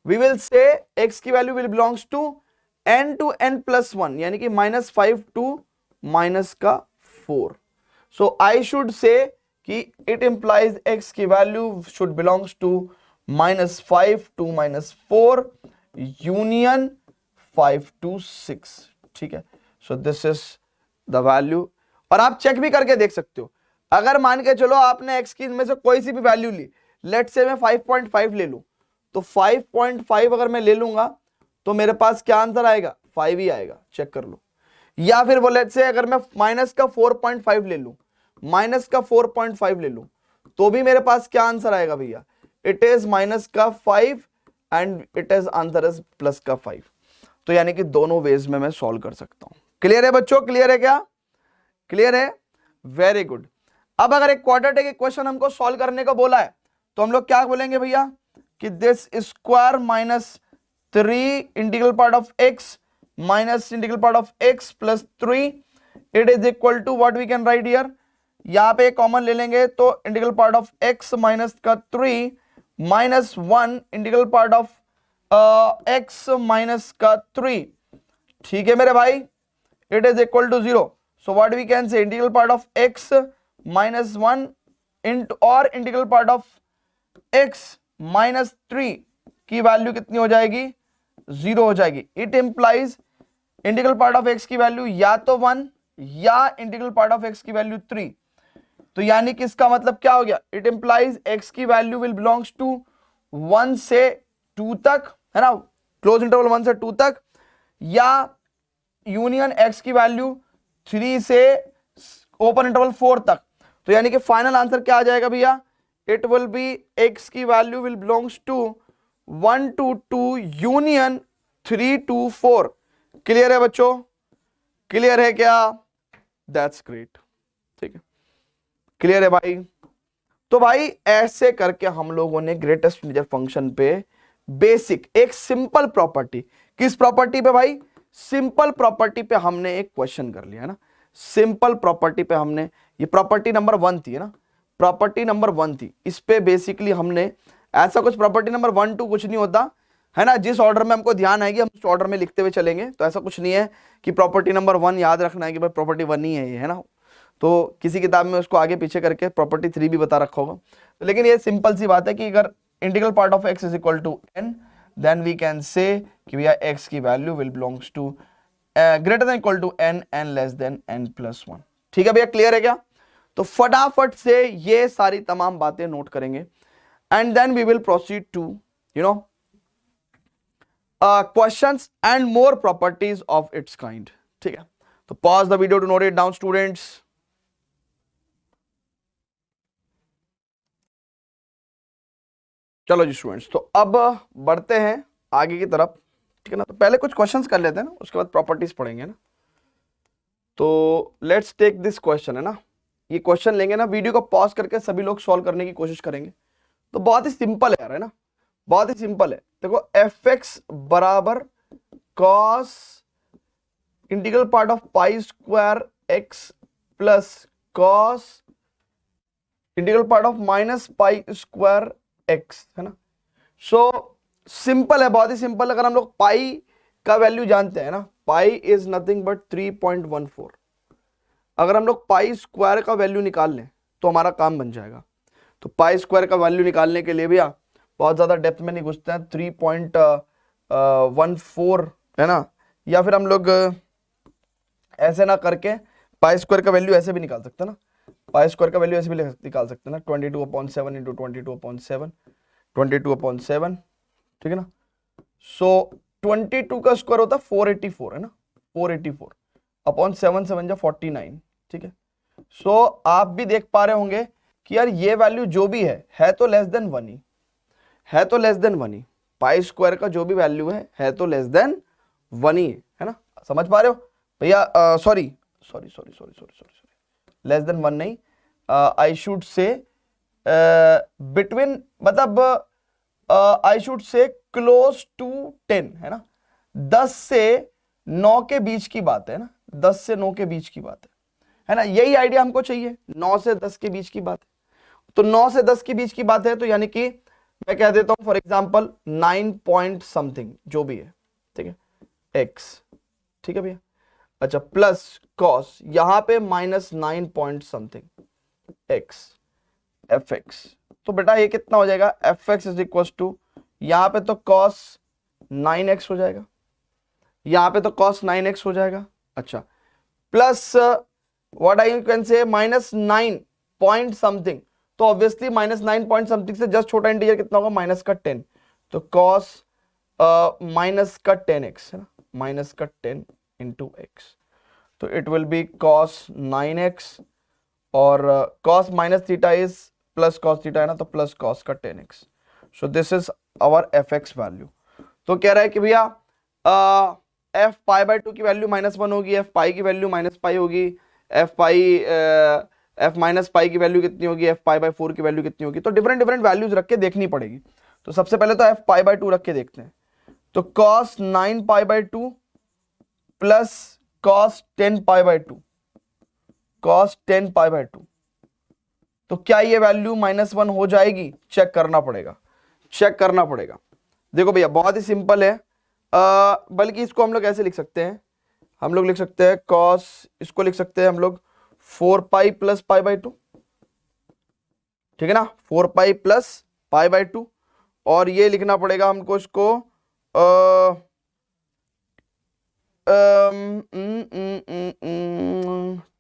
वी विल से x की value will belongs to n to n plus 1, यानी कि -5 टू माइनस का 4। सो आई शुड से कि इट इंप्लाइज x की value should belongs to -5 to -4 union 5 to 6, ठीक है। So this is the value, और आप चेक भी करके देख सकते हो। अगर मान के चलो आपने x की इनमें से कोई सी भी वैल्यू ली, लेट से मैं 5.5 ले लूं, तो 5.5 अगर मैं ले लूंगा तो मेरे पास क्या आंसर आएगा? 5 ही आएगा, चेक कर लो। या फिर वो लेट से अगर मैं माइनस का 4.5 ले लूं, तो भी मेरे पास क्या आंसर आएगा भैया? इट इज माइनस का 5 and it is answer is plus का 5। तो यानी कि दोनों वेज में मैं सॉल्व कर सकता हूं। क्लियर है बच्चों? क्लियर है क्या? क्लियर है, वेरी गुड। अब अगर एक क्वाड्रेटिक इक्वेशन हमको सॉल्व करने को बोला है, तो हम लोग क्या बोलेंगे भैया कि this square minus 3 integral part of x minus integral part of x plus 3, it is equal to what we can write here, यहां पे कॉमन ले लेंगे तो integral part of x minus का 3 minus 1 integral part of x minus का 3, ठीक है मेरे भाई, it is equal to 0। So what we can say integral part of x minus 1 into और integral part of x minus 3 की value कितनी हो जाएगी? 0 हो जाएगी। It implies integral part of x की वैल्यू या तो 1 या इंटीग्रल पार्ट ऑफ x की वैल्यू 3। तो यानी कि इसका मतलब क्या हो गया? इट इंप्लाइज x की वैल्यू विल बिलोंग्स टू 1 से 2 तक, है ना, क्लोज इंटरवल 1 से 2 तक, या यूनियन x की वैल्यू 3 से ओपन इंटरवल 4 तक। तो यानी कि फाइनल आंसर क्या आ जाएगा भैया? इट विल बी x की value will belongs to 1 to 2 union 3 to 4। Clear है बच्चों? क्लियर है क्या? दैट्स ग्रेट, ठीक है, क्लियर है भाई। तो भाई ऐसे करके हम लोगों ने ग्रेटेस्ट इंटीजर फंक्शन पे बेसिक एक सिंपल प्रॉपर्टी, किस प्रॉपर्टी पे भाई? सिंपल प्रॉपर्टी पे हमने एक क्वेश्चन कर लिया है ना। सिंपल प्रॉपर्टी पे हमने, ये प्रॉपर्टी नंबर 1 थी ना, प्रॉपर्टी नंबर 1 थी, इस पे बेसिकली हमने, ऐसा कुछ प्रॉपर्टी नंबर 1 2 कुछ नहीं होता है ना, जिस ऑर्डर में हमको ध्यान आएगी हम उस ऑर्डर में लिखते हुए चलेंगे। तो ऐसा कुछ नहीं है कि प्रॉपर्टी नंबर 1 याद रखना है कि भाई प्रॉपर्टी 1 ही है ये, है ना। तो किसी किताब में उसको आगे पीछे करके प्रॉपर्टी 3 भी बता रखा होगा। तो लेकिन ये सिंपल सी बात है कि अगर integral part of x is equal to n, then we can say कि भैया x की value will belongs to greater than equal to n and less than n+1। ठीक है भैया, क्लियर है क्या? तो फटाफट से ये सारी तमाम बातें नोट करेंगे and then we will proceed to you know questions and more properties of its kind। ठीक है, तो pause the video to note it down students। चलो जी स्टूडेंट्स, तो अब बढ़ते हैं आगे की तरफ, ठीक है ना। तो पहले कुछ क्वेश्चंस कर लेते हैं ना, उसके बाद प्रॉपर्टीज पढ़ेंगे ना। तो लेट्स टेक दिस क्वेश्चन, है ना, ये क्वेश्चन लेंगे ना, वीडियो को पॉज करके सभी लोग सॉल्व करने की कोशिश करेंगे। तो बहुत ही सिंपल है यार, है ना, बहुत ही सिंपल है। देखो fx बराबर cos integral part of pi square x plus cos integral part of minus pi square x, है ना। सो सिंपल है, बहुत ही सिंपल। अगर हम लोग पाई का वैल्यू जानते हैं ना, पाई इज नथिंग बट 3.14, अगर हम लोग पाई स्क्वायर का वैल्यू निकाल लें तो हमारा काम बन जाएगा। तो पाई स्क्वायर का वैल्यू निकालने के लिए भैया बहुत ज्यादा डेप्थ में नहीं घुसते हैं, 3.14 है ना, या फिर हम लोग ऐसे ना करके पाई स्क्वायर का वैल्यू ऐसे भी निकाल सकते हैं ना, पाई स्क्वायर का वैल्यू ऐसे भी निकाल सकते हैं ना, 22/7 इंटू 22/7, 22/7, ठीक है ना। सो 22 का स्क्वायर होता है 484, है ना, 484 अपॉन 7 7 जा 49, ठीक है। सो आप भी देख पा रहे होंगे कि यार ये वैल्यू जो भी है तो लेस देन 1 ही, है तो लेस देन 1 ही, पाई स्क्वायर का जो भी वैल्यू है तो लेस देन 1 ही है ना, समझ पा रहे हो भैया? सॉरी, लेस देन 1 नहीं, आई शुड से बिटवीन, मतलब I should say close to 10, है ना, 10 से 9 के बीच की बात है ना, 10 से 9 के बीच की बात है ना, यही आइडिया हमको चाहिए, 9 से 10 के बीच की बात है। तो 9 से 10 के बीच की बात है, तो यानी कि मैं कह देता हूं फॉर एग्जांपल 9 पॉइंट समथिंग जो भी है, ठीक है, x, ठीक है भैया। अच्छा, प्लस कॉस यहां पे -9 पॉइंट समथिंग x, fx, तो बेटा ये कितना हो जाएगा, fx इज इक्वल टू, यहां पे तो cos 9x हो जाएगा, यहां पे तो cos 9x हो जाएगा। अच्छा, plus what I can say -9 point something, तो ऑब्वियसली -9 पॉइंट समथिंग से जस्ट छोटा इंटीजर कितना होगा, माइनस का 10, तो cos माइनस का 10x, है ना, माइनस का 10 इंटू x, तो it will be cos 9x, और cos minus theta is plus cos theta, है ना, तो प्लस cos का 10x। So this is our fx value. तो कह रहा है कि भैया f π/2 की वैल्यू -1 होगी, f पाई की वैल्यू -π होगी, f माइनस पाई की वैल्यू कितनी होगी, f π/4 की वैल्यू कितनी होगी। तो डिफरेंट वैल्यूज रख के देखनी पड़ेगी। तो सबसे पहले तो f π/2 रख के देखते हैं। तो cos 9 π/2 प्लस cos 10 π/2, cos 10 π/2, तो क्या ये वैल्यू -1 हो जाएगी? चेक करना पड़ेगा, चेक करना पड़ेगा। देखो भैया बहुत ही सिंपल है, बल्कि इसको हम लोग ऐसे लिख सकते हैं, हम लोग लिख सकते हैं cos, इसको लिख सकते हैं हम लोग 4π प्लस π/2, ठीक है ना, 4π प्लस π/2, और ये लिखना पड़ेगा हमको इसको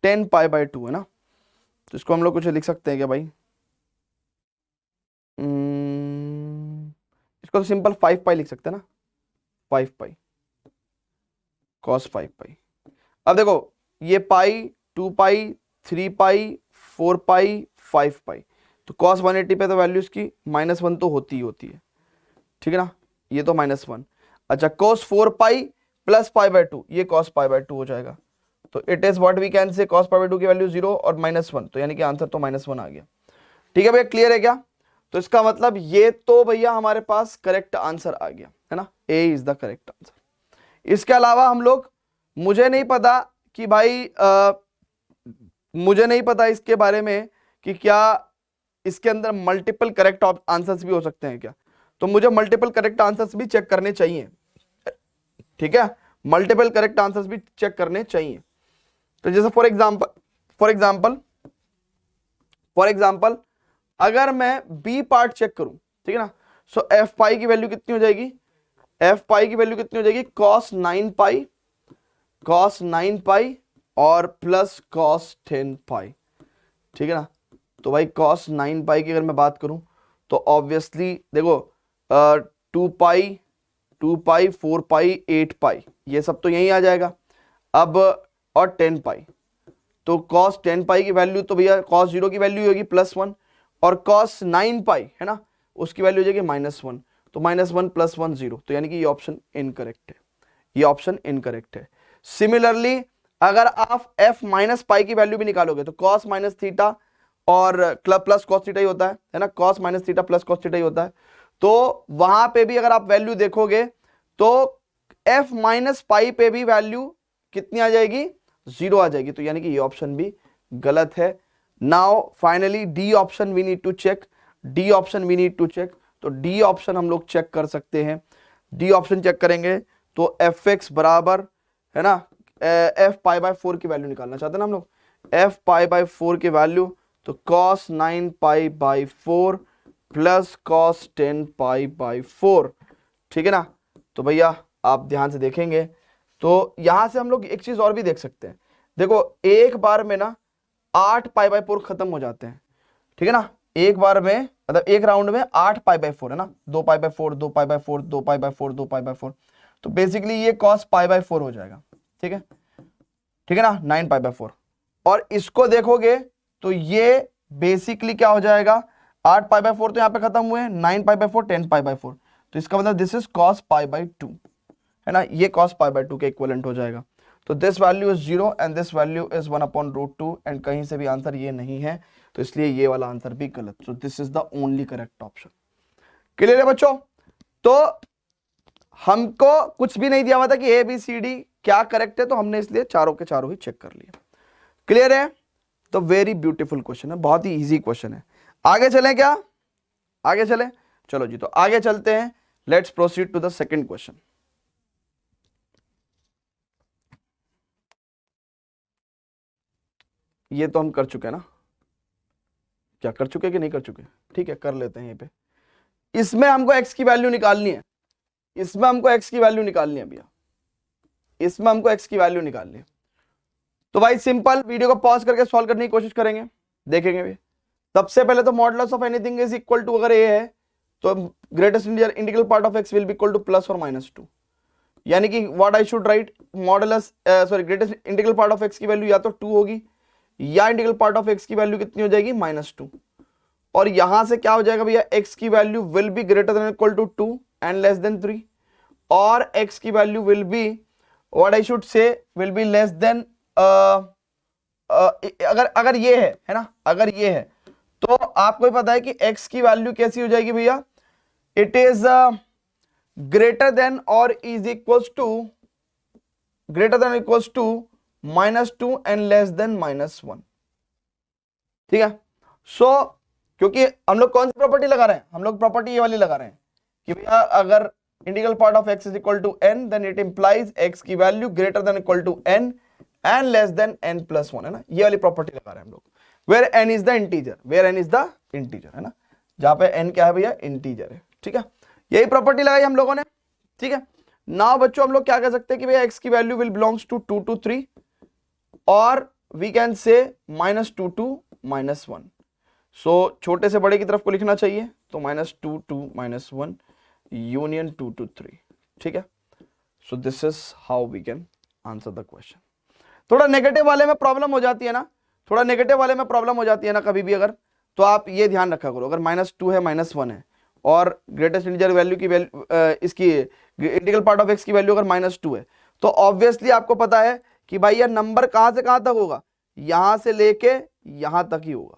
10 π/2, है ना। तो इसको हम लोग कुछ लिख सकते हैं क्या भाई? इसको तो सिंपल 5π लिख सकते हैं ना, 5π cos 5π। अब देखो ये पाई, 2π, 3π, 4π, 5π, तो cos 180 पे तो वैल्यू इसकी -1 तो होती ही होती है, ठीक है ना, ये तो -1। अच्छा, cos 4π प्लस π/2, ये cos π/2 हो जाएगा, तो it is what we can say cos pi by 2 की वैल्यू 0 और -1, तो यानी कि आंसर तो -1 आ गया। ठीक है भैया, क्लियर है क्या? तो इसका मतलब ये तो भैया हमारे पास करेक्ट आंसर आ गया है ना, ए इज द करेक्ट आंसर। इसके अलावा हम लोग, मुझे नहीं पता कि भाई मुझे नहीं पता इसके बारे में कि क्या इसके अंदर मल्टीपल करेक्ट आंसर्स भी हो सकते हैं क्या, तो मुझे मल्टीपल करेक्ट आंसर्स भी चेक करने चाहिए। ठीक है, मल्टीपल करेक्ट आंसर्स भी चेक करने चाहिए। तो जैसे फॉर एग्जांपल अगर मैं बी पार्ट चेक करूं, ठीक है ना, सो एफ पाई की वैल्यू कितनी हो जाएगी, एफ पाई की वैल्यू कितनी हो जाएगी, cos 9 पाई और प्लस cos 10 पाई। ठीक है ना, तो भाई cos 9 पाई की अगर मैं बात करूं तो ऑब्वियसली देखो 2 पाई 4 पाई 8 पाई ये सब तो यही आ जाएगा। अब और 10 पाई, तो cos 10 पाई की वैल्यू तो भैया cos 0 की वैल्यू होगी +1 और cos 9 पाई है ना उसकी वैल्यू हो जाएगी -1, तो -1 + 1 0, तो यानी कि ये ऑप्शन इनकरेक्ट है, ये ऑप्शन इनकरेक्ट है। सिमिलरली अगर आप f माइनस पाई की वैल्यू भी निकालोगे तो cos माइनस थीटा और प्लस cos थीटा ही होता है ना, cos minus theta plus cos theta ही होता है, तो वहां पे भी अगर आप वैल्यू देखोगे तो f माइनस पाई पे भी वैल्यू कितनी आ जाएगी, 0 आ जाएगी, तो यानी कि ये ऑप्शन भी गलत है। Now finally D option we need to check, D option we need to check, तो डी ऑप्शन हम लोग चेक कर सकते हैं। डी ऑप्शन चेक करेंगे तो एफ एक्स बराबर है ना एफ पाई बाय 4 की वैल्यू निकालना चाहते हैं ना हम लोग, एफ पाई बाय 4 की वैल्यू, तो cos 9 pi by 4 plus cos 10 pi by 4। ठीक है ना, तो भैया आप ध्यान से देखेंगे तो यहां से हम लोग एक चीज और भी देख सकते हैं। देखो एक बार में ना 8 पाई बाय 4 खत्म हो जाते हैं, ठीक है ना, एक बार में मतलब एक राउंड में 8 पाई बाय 4 है ना, 2 pi by 4 2 pi by 4 2 pi by 4 2 pi by 4, तो बेसिकली ये cos पाई बाय 4 हो जाएगा। ठीक है, ठीक है ना, 9 पाई बाय 4, और इसको देखोगे तो ये बेसिकली क्या हो जाएगा, 8 पाई बाय 4 तो यहां पे खत्म हुए, 9 पाई बाय 4 10 पाई बाय 4, तो इसका मतलब this is cos pi by 2 है ना, ये cos पाई बाय 2 के इक्विवेलेंट हो जाएगा। तो this value is 0 and this value is 1/√2 and कहीं से भी आंसर ये नहीं है, तो इसलिए ये वाला आंसर भी गलत। सो this is the only correct option. Clear है बच्चों? तो हमको कुछ भी नहीं दिया हुआ था कि ए बी सी डी क्या करेक्ट है, तो हमने इसलिए चारों के चारों ही चेक कर लिए। क्लियर है? तो वेरी ब्यूटीफुल क्वेश्चन है, बहुत ही इजी क्वेश्चन है। आगे चलें क्या? आगे चलें, चलो जी, तो आगे चलते हैं। Let's proceed to the second question. ये तो हम कर चुके हैं ना, क्या कर चुके कि नहीं कर चुके? ठीक है, कर लेते हैं यहीं पे। इसमें हमको x की वैल्यू निकालनी है, इसमें हमको x की वैल्यू निकालनी है भैया, इसमें हमको x की वैल्यू निकालनी है। तो भाई सिंपल, वीडियो को पॉज करके सॉल्व करने की कोशिश करेंगे, देखेंगे भी। सबसे पहले तो modulus of anything is equal to, अगर a है तो greatest integral part of x will be equal to plus और -2, यानी कि what I should write, modulus sorry greatest integral part of x की वैल्यू या तो 2 होगी या इंटीग्रल पार्ट ऑफ x की वैल्यू कितनी हो जाएगी, -2, और यहां से क्या हो जाएगा भैया, x की value will be greater than equal to 2 and less than 3, और x की value will be what I should say will be less than अगर ये है ना, अगर ये है तो आपको ही पता है कि x की वैल्यू कैसी हो जाएगी भैया, इट इज ग्रेटर देन और is equals to greater than equals to -2 and less than -1। ठीक है, सो क्योंकि हम लोग कौन सी प्रॉपर्टी लगा रहे हैं, हम लोग प्रॉपर्टी ये वाली लगा रहे हैं कि भैया अगर integral part of x is equal to n then it implies x की value greater than equal to n and less than n plus 1, है ना, ये वाली प्रॉपर्टी लगा रहे हैं हम लोग। Where n is the integer, where n is the integer, है ना, जहां पे n क्या है भैया, इंटीजर है। ठीक है, यही प्रॉपर्टी लगाई हम लोगों ने। ठीक है, नाउ बच्चों हम लोग क्या कह सकते हैं कि भैया x की value will belongs to 2 to 3 और वी कैन से -2 to -1। सो छोटे से बड़े की तरफ को लिखना चाहिए, तो -2 to -1 यूनियन 2 to 3। ठीक है, so this is how we can answer the question. थोड़ा नेगेटिव वाले में प्रॉब्लम हो जाती है ना, थोड़ा नेगेटिव वाले में प्रॉब्लम हो जाती है ना कभी भी, अगर तो आप ये ध्यान रखा करो, अगर -2 है -1 है और ग्रेटेस्ट इंटीजर वैल्यू की वैल्यू इसकी इंटीग्रल पार्ट ऑफ x की वैल्यू अगर -2 है, तो ऑब्वियसली आपको पता है कि भाई यार नंबर कहां से कहां तक होगा, यहां से लेके यहां तक ही होगा,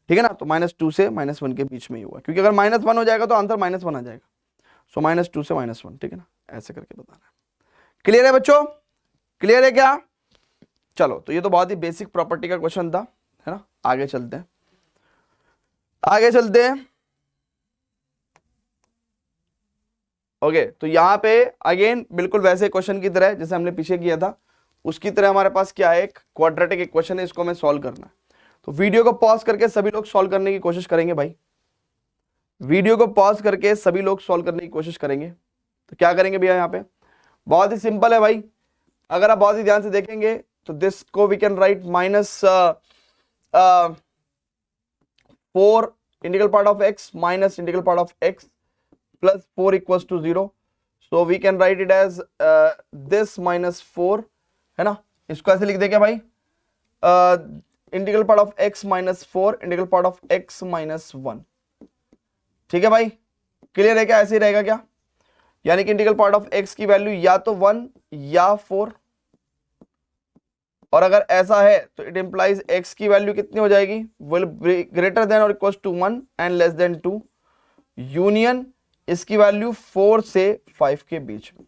ठीक है ना। तो -2 से -1 के बीच में ही होगा, क्योंकि अगर -1 हो जाएगा तो आंसर -1 आ जाएगा। सो -2 से -1, ठीक है ना, ऐसे करके बताना है। क्लियर है बच्चों, क्लियर है क्या? चलो, तो ये तो बहुत ही बेसिक प्रॉपर्टी का क्वेश्चन था, है ना। आगे चलते हैं, आगे चलते हैं। ओके, तो यहां पे अगेन बिल्कुल वैसे क्वेश्चन की तरह जैसे हमने पीछे किया था, उसकी तरह हमारे पास क्या है, एक क्वाड्रेटिक इक्वेशन है, इसको हमें सॉल्व करना है। तो वीडियो को पॉज करके सभी लोग सॉल्व करने की कोशिश करेंगे भाई, वीडियो को पॉज करके सभी लोग सॉल्व करने की कोशिश करेंगे। तो क्या करेंगे भैया, यहाँ पे बहुत ही सिंपल है भाई, अगर आप बहुत ही ध्यान से देखेंगे तो दिस को we can write -4 integral part of x minus integral part of x plus 4 equals to 0। So we can write it as this -4, है ना। इसको ऐसे लिख दे क्या भाई, integral part of x -4 integral part of x -1, ठीक है भाई। क्लियर है क्या, ऐसे ही रहेगा क्या, यानी कि इंटीग्रल पार्ट ऑफ x की वैल्यू या तो 1 या 4, और अगर ऐसा है तो इट इंप्लाइज x की वैल्यू कितनी हो जाएगी, विल बी ग्रेटर देन और equals to 1 and less than 2, union इसकी वैल्यू 4 से 5 के बीच में।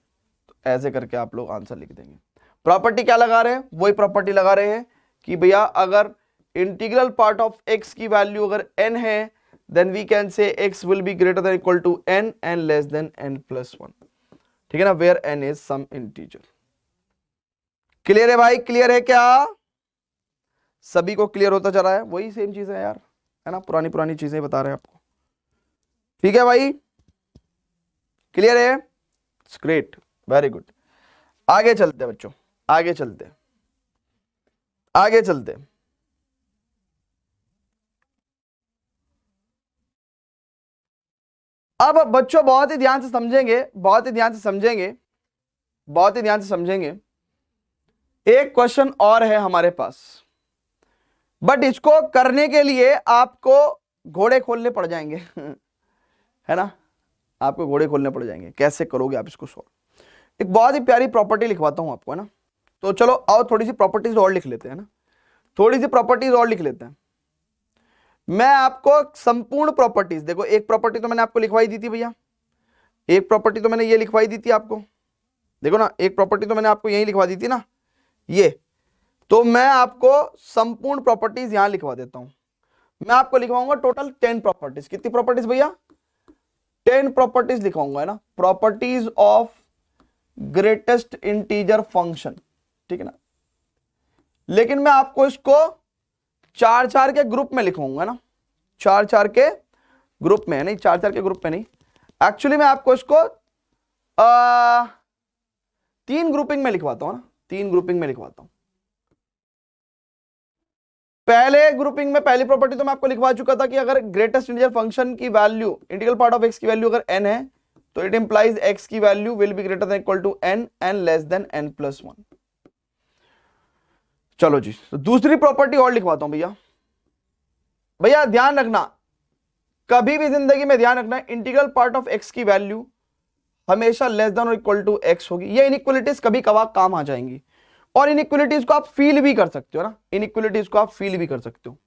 तो ऐसे करके आप लोग आंसर लिख देंगे। प्रॉपर्टी क्या लगा रहे हैं, वही प्रॉपर्टी लगा रहे हैं कि भैया अगर इंटीग्रल पार्ट ऑफ x की वैल्यू अगर n है, then we can say x will be greater than equal to n and less than n plus 1, ठीक है ना, where n is some integer. Clear है भाई, क्लियर है क्या, सभी को क्लियर होता जा रहा है, वही सेम चीज है यार, है ना, पुरानी पुरानी चीजें बता रहे हैं आपको, ठीक है भाई, क्लियर है, ग्रेट, वेरी गुड। आगे चलते हैं बच्चों, आगे चलते हैं, आगे चलते हैं। अब बच्चों बहुत ही ध्यान से समझेंगे, बहुत ही ध्यान से समझेंगे, बहुत ही ध्यान से समझेंगे। एक क्वेश्चन और है हमारे पास, बट इसको करने के लिए आपको घोड़े खोलने पड़ जाएंगे है ना, आपको घोड़े खोलने पड़ जाएंगे। कैसे करोगे आप इसको सॉल्व, एक बहुत ही प्यारी प्रॉपर्टी लिखवाता हूं आपको, है ना। तो चलो आओ थोड़ी सी प्रॉपर्टीज और लिख लेते हैं ना, थोड़ी सी प्रॉपर्टीज और लिख लेते हैं। मैं आपको संपूर्ण प्रॉपर्टीज, देखो एक प्रॉपर्टी तो मैंने आपको लिखवाई दी थी भैया, एक प्रॉपर्टी तो मैंने ये लिखवाई दी थी आपको, देखो ना, एक प्रॉपर्टी तो मैंने आपको यही लिखवा दी थी ना, ये। तो मैं आपको संपूर्ण प्रॉपर्टीज यहां लिखवा देता हूं। मैं आपको लिखवाऊंगा टोटल 10 प्रॉपर्टीज। कितनी प्रॉपर्टीज भैया, 10 प्रॉपर्टीज लिखवाऊंगा, है ना, properties of greatest integer function, ठीक है ना। लेकिन मैं आपको इसको 4-4 के ग्रुप में लिखवाऊंगा ना, 4-4 के ग्रुप में, नहीं 4-4 के ग्रुप में नहीं, एक्चुअली मैं आपको इसको 3 ग्रुपिंग में लिखवाता हूं ना, 3 ग्रुपिंग में लिखवाता हूं। पहले ग्रुपिंग में पहली प्रॉपर्टी तो मैं आपको लिखवा चुका था कि अगर ग्रेटेस्ट इंटीजर फंक्शन की value, integral part of x की वैल्यू अगर n है, तो इट इंप्लाइज x की value will be greater than equal to n and less than n plus 1। चलो जी, तो दूसरी प्रॉपर्टी और लिखवाता हूं भैया। भैया ध्यान रखना, कभी भी जिंदगी में ध्यान रखना, इंटीग्रल पार्ट ऑफ x की वैल्यू हमेशा लेस देन और इक्वल टू x होगी। ये इनइक्वालिटीज कभी कभार काम आ जाएंगी, और इनइक्वालिटीज को आप फील भी कर सकते हो ना, इनइक्वालिटीज को आप फील भी कर सकते हो।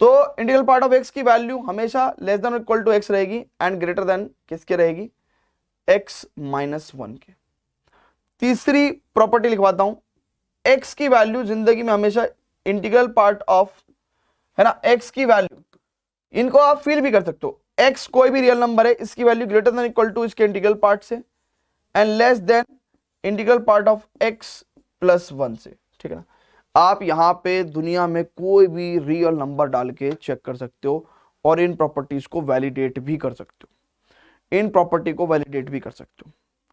तो इंटीग्रल पार्ट ऑफ x की वैल्यू हमेशा लेस देन और इक्वल टू x रहेगी एंड ग्रेटर देन किसके रहेगी, x माइनस 1 के। तीसरी प्रॉपर्टी लिखवाता हूं, x की वैल्यू जिंदगी में हमेशा इंटीग्रल पार्ट ऑफ, है ना, x की वैल्यू, इनको आप फील भी कर सकते हो, x कोई भी रियल नंबर है, इसकी value greater than equal to इसके इंटीग्रल पार्ट से and less than integral part of x plus 1 से, ठीक है ना। आप यहां पे दुनिया में कोई भी रियल नंबर डाल के चेक कर सकते हो और इन प्रॉपर्टीज को वैलिडेट भी कर सकते हो, इन प्रॉपर्टी को वैलिडेट भी कर सकते हो,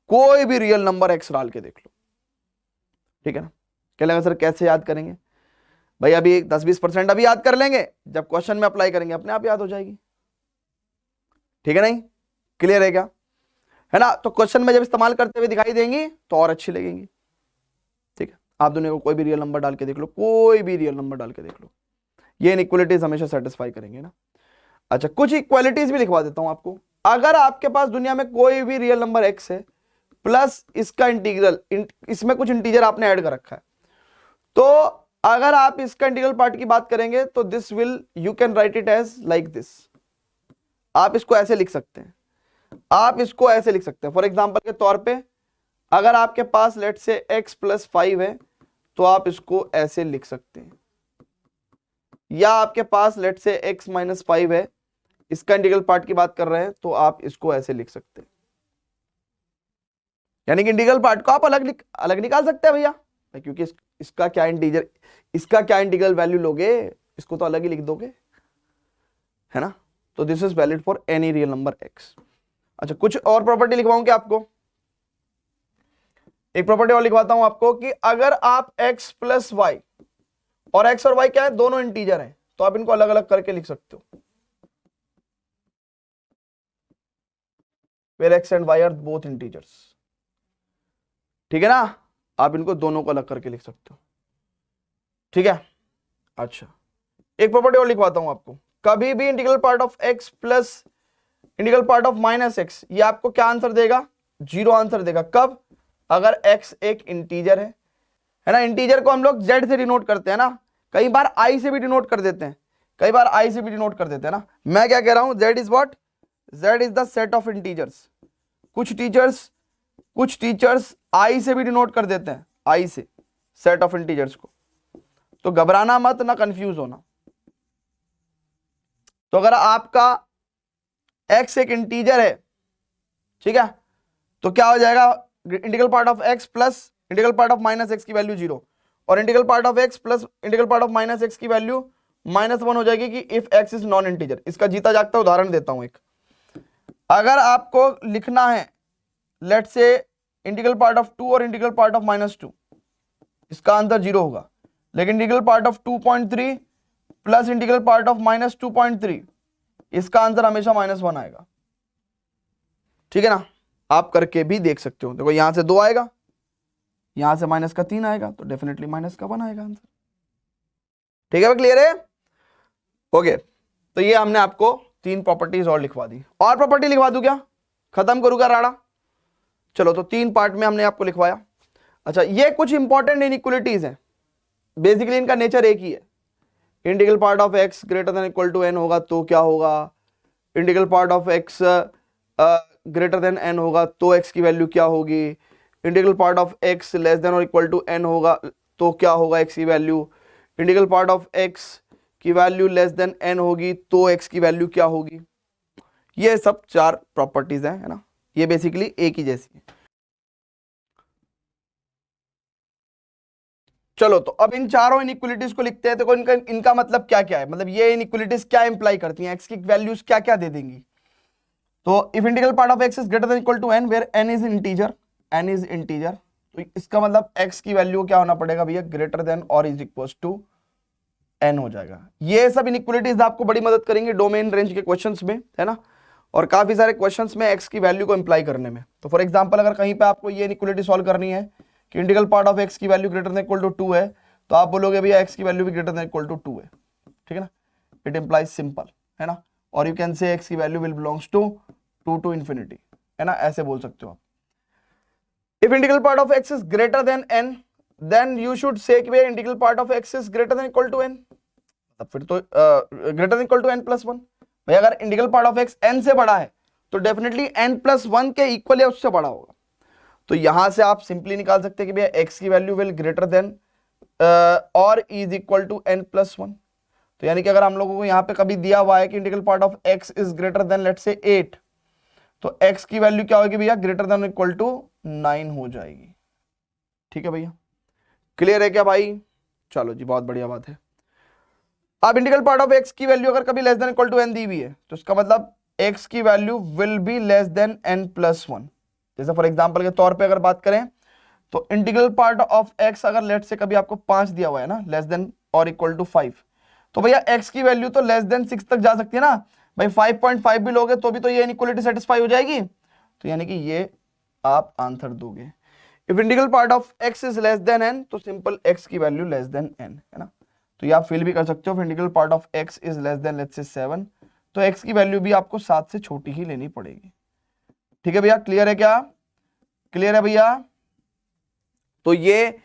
कोई भी रियल नंबर x डाल के देख लो, ठीक है ना। क्या लगा सर कैसे याद करेंगे भाई, अभी 10-20% अभी याद कर लेंगे, जब क्वेश्चन में अप्लाई करेंगे अपने आप याद हो जाएगी, ठीक है नहीं, क्लियर है क्या, है ना। तो क्वेश्चन में जब इस्तेमाल करते हुए दिखाई देंगी तो और अच्छी लगेंगी, ठीक है। आप दुनिया को कोई भी रियल नंबर डाल के देख लो, कोई भी रियल नंबर डाल के देख लो, ये इनइक्वालिटीज हमेशा सेटिस्फाई करेंगे ना। अच्छा, कुछ इक्वालिटीज भी लिखवा देता हूं आपको। अगर आपके पास दुनिया में कोई भी रियल नंबर x है, प्लस इसका इंटीग्रल, इसमें कुछ इंटीजर आपने ऐड कर रखा है। तो अगर आप इसका इंटीग्रल पार्ट की बात करेंगे तो this will, you can write it as like this. आप इसको ऐसे लिख सकते हैं, आप इसको ऐसे लिख सकते हैं। फॉर एग्जांपल के तौर पे अगर आपके पास लेट से x प्लस 5 है तो आप इसको ऐसे लिख सकते हैं, या आपके पास लेट से x माइनस 5 है, इसका इंटीग्रल पार्ट की बात कर रहे हैं तो आप इसको ऐसे लिख सकते हैं। यानी कि इंटीग्रल पार्ट को आप अलग निकाल सकते हैं भैया, क्योंकि इसका क्या इंटीजर, इसका क्या इंटीग्रल वैल्यू लोगे, इसको तो अलग ही लिख दोगे, है ना। तो this is valid for any real number x। अच्छा, कुछ और प्रॉपर्टी लिखवाऊं क्या आपको, एक प्रॉपर्टी और लिखवाता हूं आपको कि अगर आप x प्लस वाई, और x और y क्या है, दोनों इंटीजर हैं, तो आप इनको अलग अलग करके लिख सकते हो। where x and y are both integers, ठीक है ना, आप इनको दोनों को अलग करके लिख सकते हो, ठीक है। अच्छा, एक प्रॉपर्टी और लिखवाता हूं आपको, कभी भी integral part of x plus integral part of minus x, ये आपको क्या आंसर देगा, 0 आंसर देगा। कब, अगर x एक इंटीजर है ना। इंटीजर को हम लोग z से डिनोट करते हैं ना, कई बार i से भी डिनोट कर देते हैं, कई बार i से भी डिनोट कर देते हैं ना। मैं क्या कह रहा हूं, z is what, z is the set of integers. कुछ टीचर्स i से भी डिनोट कर देते हैं, i से सेट ऑफ इंटीजर्स को। तो घबराना मत, ना कंफ्यूज होना। तो अगर आपका x एक इंटीजर है, ठीक है, तो क्या हो जाएगा, integral part of x plus integral part of minus x की वैल्यू 0, और integral part of x plus integral part of minus x की वैल्यू -1 हो जाएगी कि if x is non integer. इसका जीता जागता उदाहरण देता हूं एक। अगर आपको लिखना है लेट से इंटीग्रल पार्ट ऑफ 2 और इंटीग्रल पार्ट ऑफ -2, इसका आंसर 0 होगा। लेकिन integral part of 2.3 plus integral part of -2.3, इसका आंसर हमेशा -1 आएगा, ठीक है ना। आप करके भी देख सकते हो। देखो यहां से 2 आएगा, यहां से -3 आएगा, तो डेफिनेटली -1 आएगा आंसर, ठीक है। क्लियर है, ओके। तो ये हमने आपको 3 प्रॉपर्टीज और लिखवा दी। और प्रॉपर्टी लिखवा दूं क्या, खत्म करूंगा राड़ा। चलो, तो 3 पार्ट में हमने आपको लिखवाया। अच्छा, ये कुछ इंपॉर्टेंट इनइक्वलिटीज हैं, बेसिकली इनका नेचर एक ही है। Integral part of x greater than equal to n होगा तो क्या होगा, integral part of x greater than n होगा तो x की वैल्यू क्या होगी, integral part of x less than और इक्वल टू n होगा तो क्या होगा x की value, integral part of x की वैल्यू लेस देन n होगी तो x की वैल्यू क्या होगी। ये सब 4 प्रॉपर्टीज हैं, है ना, ये बेसिकली एक ही जैसी है। चलो, तो अब इन चारों इनइक्वलिटीज को लिखते हैं। तो इनका मतलब क्या क्या है, मतलब ये इनइक्वलिटीज क्या इंप्लाई करती हैं, x की वैल्यूज क्या क्या दे देंगी। तो if integral part of x is greater than equal to n where n is integer, तो इसका मतलब x की वैल्यू क्या होना पड़ेगा भैया, ग्रेटर देन और इज इक्वल टू n हो जाएगा। ये सब इनइक्वलिटीज आपको बड़ी मदद करेंगे डोमेन रेंज के क्वेश्चंस में, है ना, और काफी सारे क्वेश्चंस में x की वैल्यू को इंप्लाई करने में। तो फॉर एग्जांपल अगर कहीं पे आपको ये इनइक्वलिटी सॉल्व करनी है कि इंटीग्रल पार्ट ऑफ x की value greater than equal to 2 है, तो आप बोलोगे भैया x की वैल्यू भी ग्रेटर देन इक्वल टू 2 है, ठीक है ना, इट इंप्लाइज सिंपल, है ना। और यू कैन से x की value will belongs to 2 to infinity, है ना, ऐसे बोल सकते हो आप। If integral part of x is greater than n, then you should say कि integral part of x is greater than equal to n, तब फिर तो greater than equal to n plus 1। भाई अगर integral part of x n से बड़ा है तो डेफिनेटली n प्लस 1 के इक्वल या उससे बड़ा होगा। तो यहां से आप सिंपली निकाल सकते हैं कि भैया x की वैल्यू विल ग्रेटर देन और is equal to n plus 1। तो यानी कि अगर हम लोगों को यहां पे कभी दिया हुआ है कि integral part of x is greater then let's say 8, तो x की वैल्यू क्या होगी भैया, ग्रेटर देन इक्वल टू 9 हो जाएगी, ठीक है भैया। क्लियर है क्या भाई, चलो जी, बहुत बढ़िया बात है। अब इंटीग्रल पार्ट ऑफ x की वैल्यू अगर कभी less than equal to n दी हुई है, तो इसका मतलब x की value will be less than n plus 1। जैसे फॉर एग्जांपल के तौर पे अगर बात करें तो इंटीग्रल पार्ट ऑफ x अगर लेट से कभी आपको 5 दिया हुआ है ना, लेस देन और इक्वल टू 5, तो भैया x की वैल्यू तो लेस देन 6 तक जा सकती है ना भाई, 5.5 भी लोगे तो भी तो ये इनइक्वालिटी सेटिस्फाई हो जाएगी। तो यानी कि ये आप आंसर दोगे। If integral part of x is less than n, तो सिंपल x की वैल्यू लेस देन n, है ना। तो ये आप फिल भी कर सकते हो। Integral part of x is less then let's say 7, तो x की वैल्यू भी आपको 7 से छोटी ही लेनी पड़ेगी, ठीक है भैया। क्लियर है क्या, क्लियर है भैया? तो ये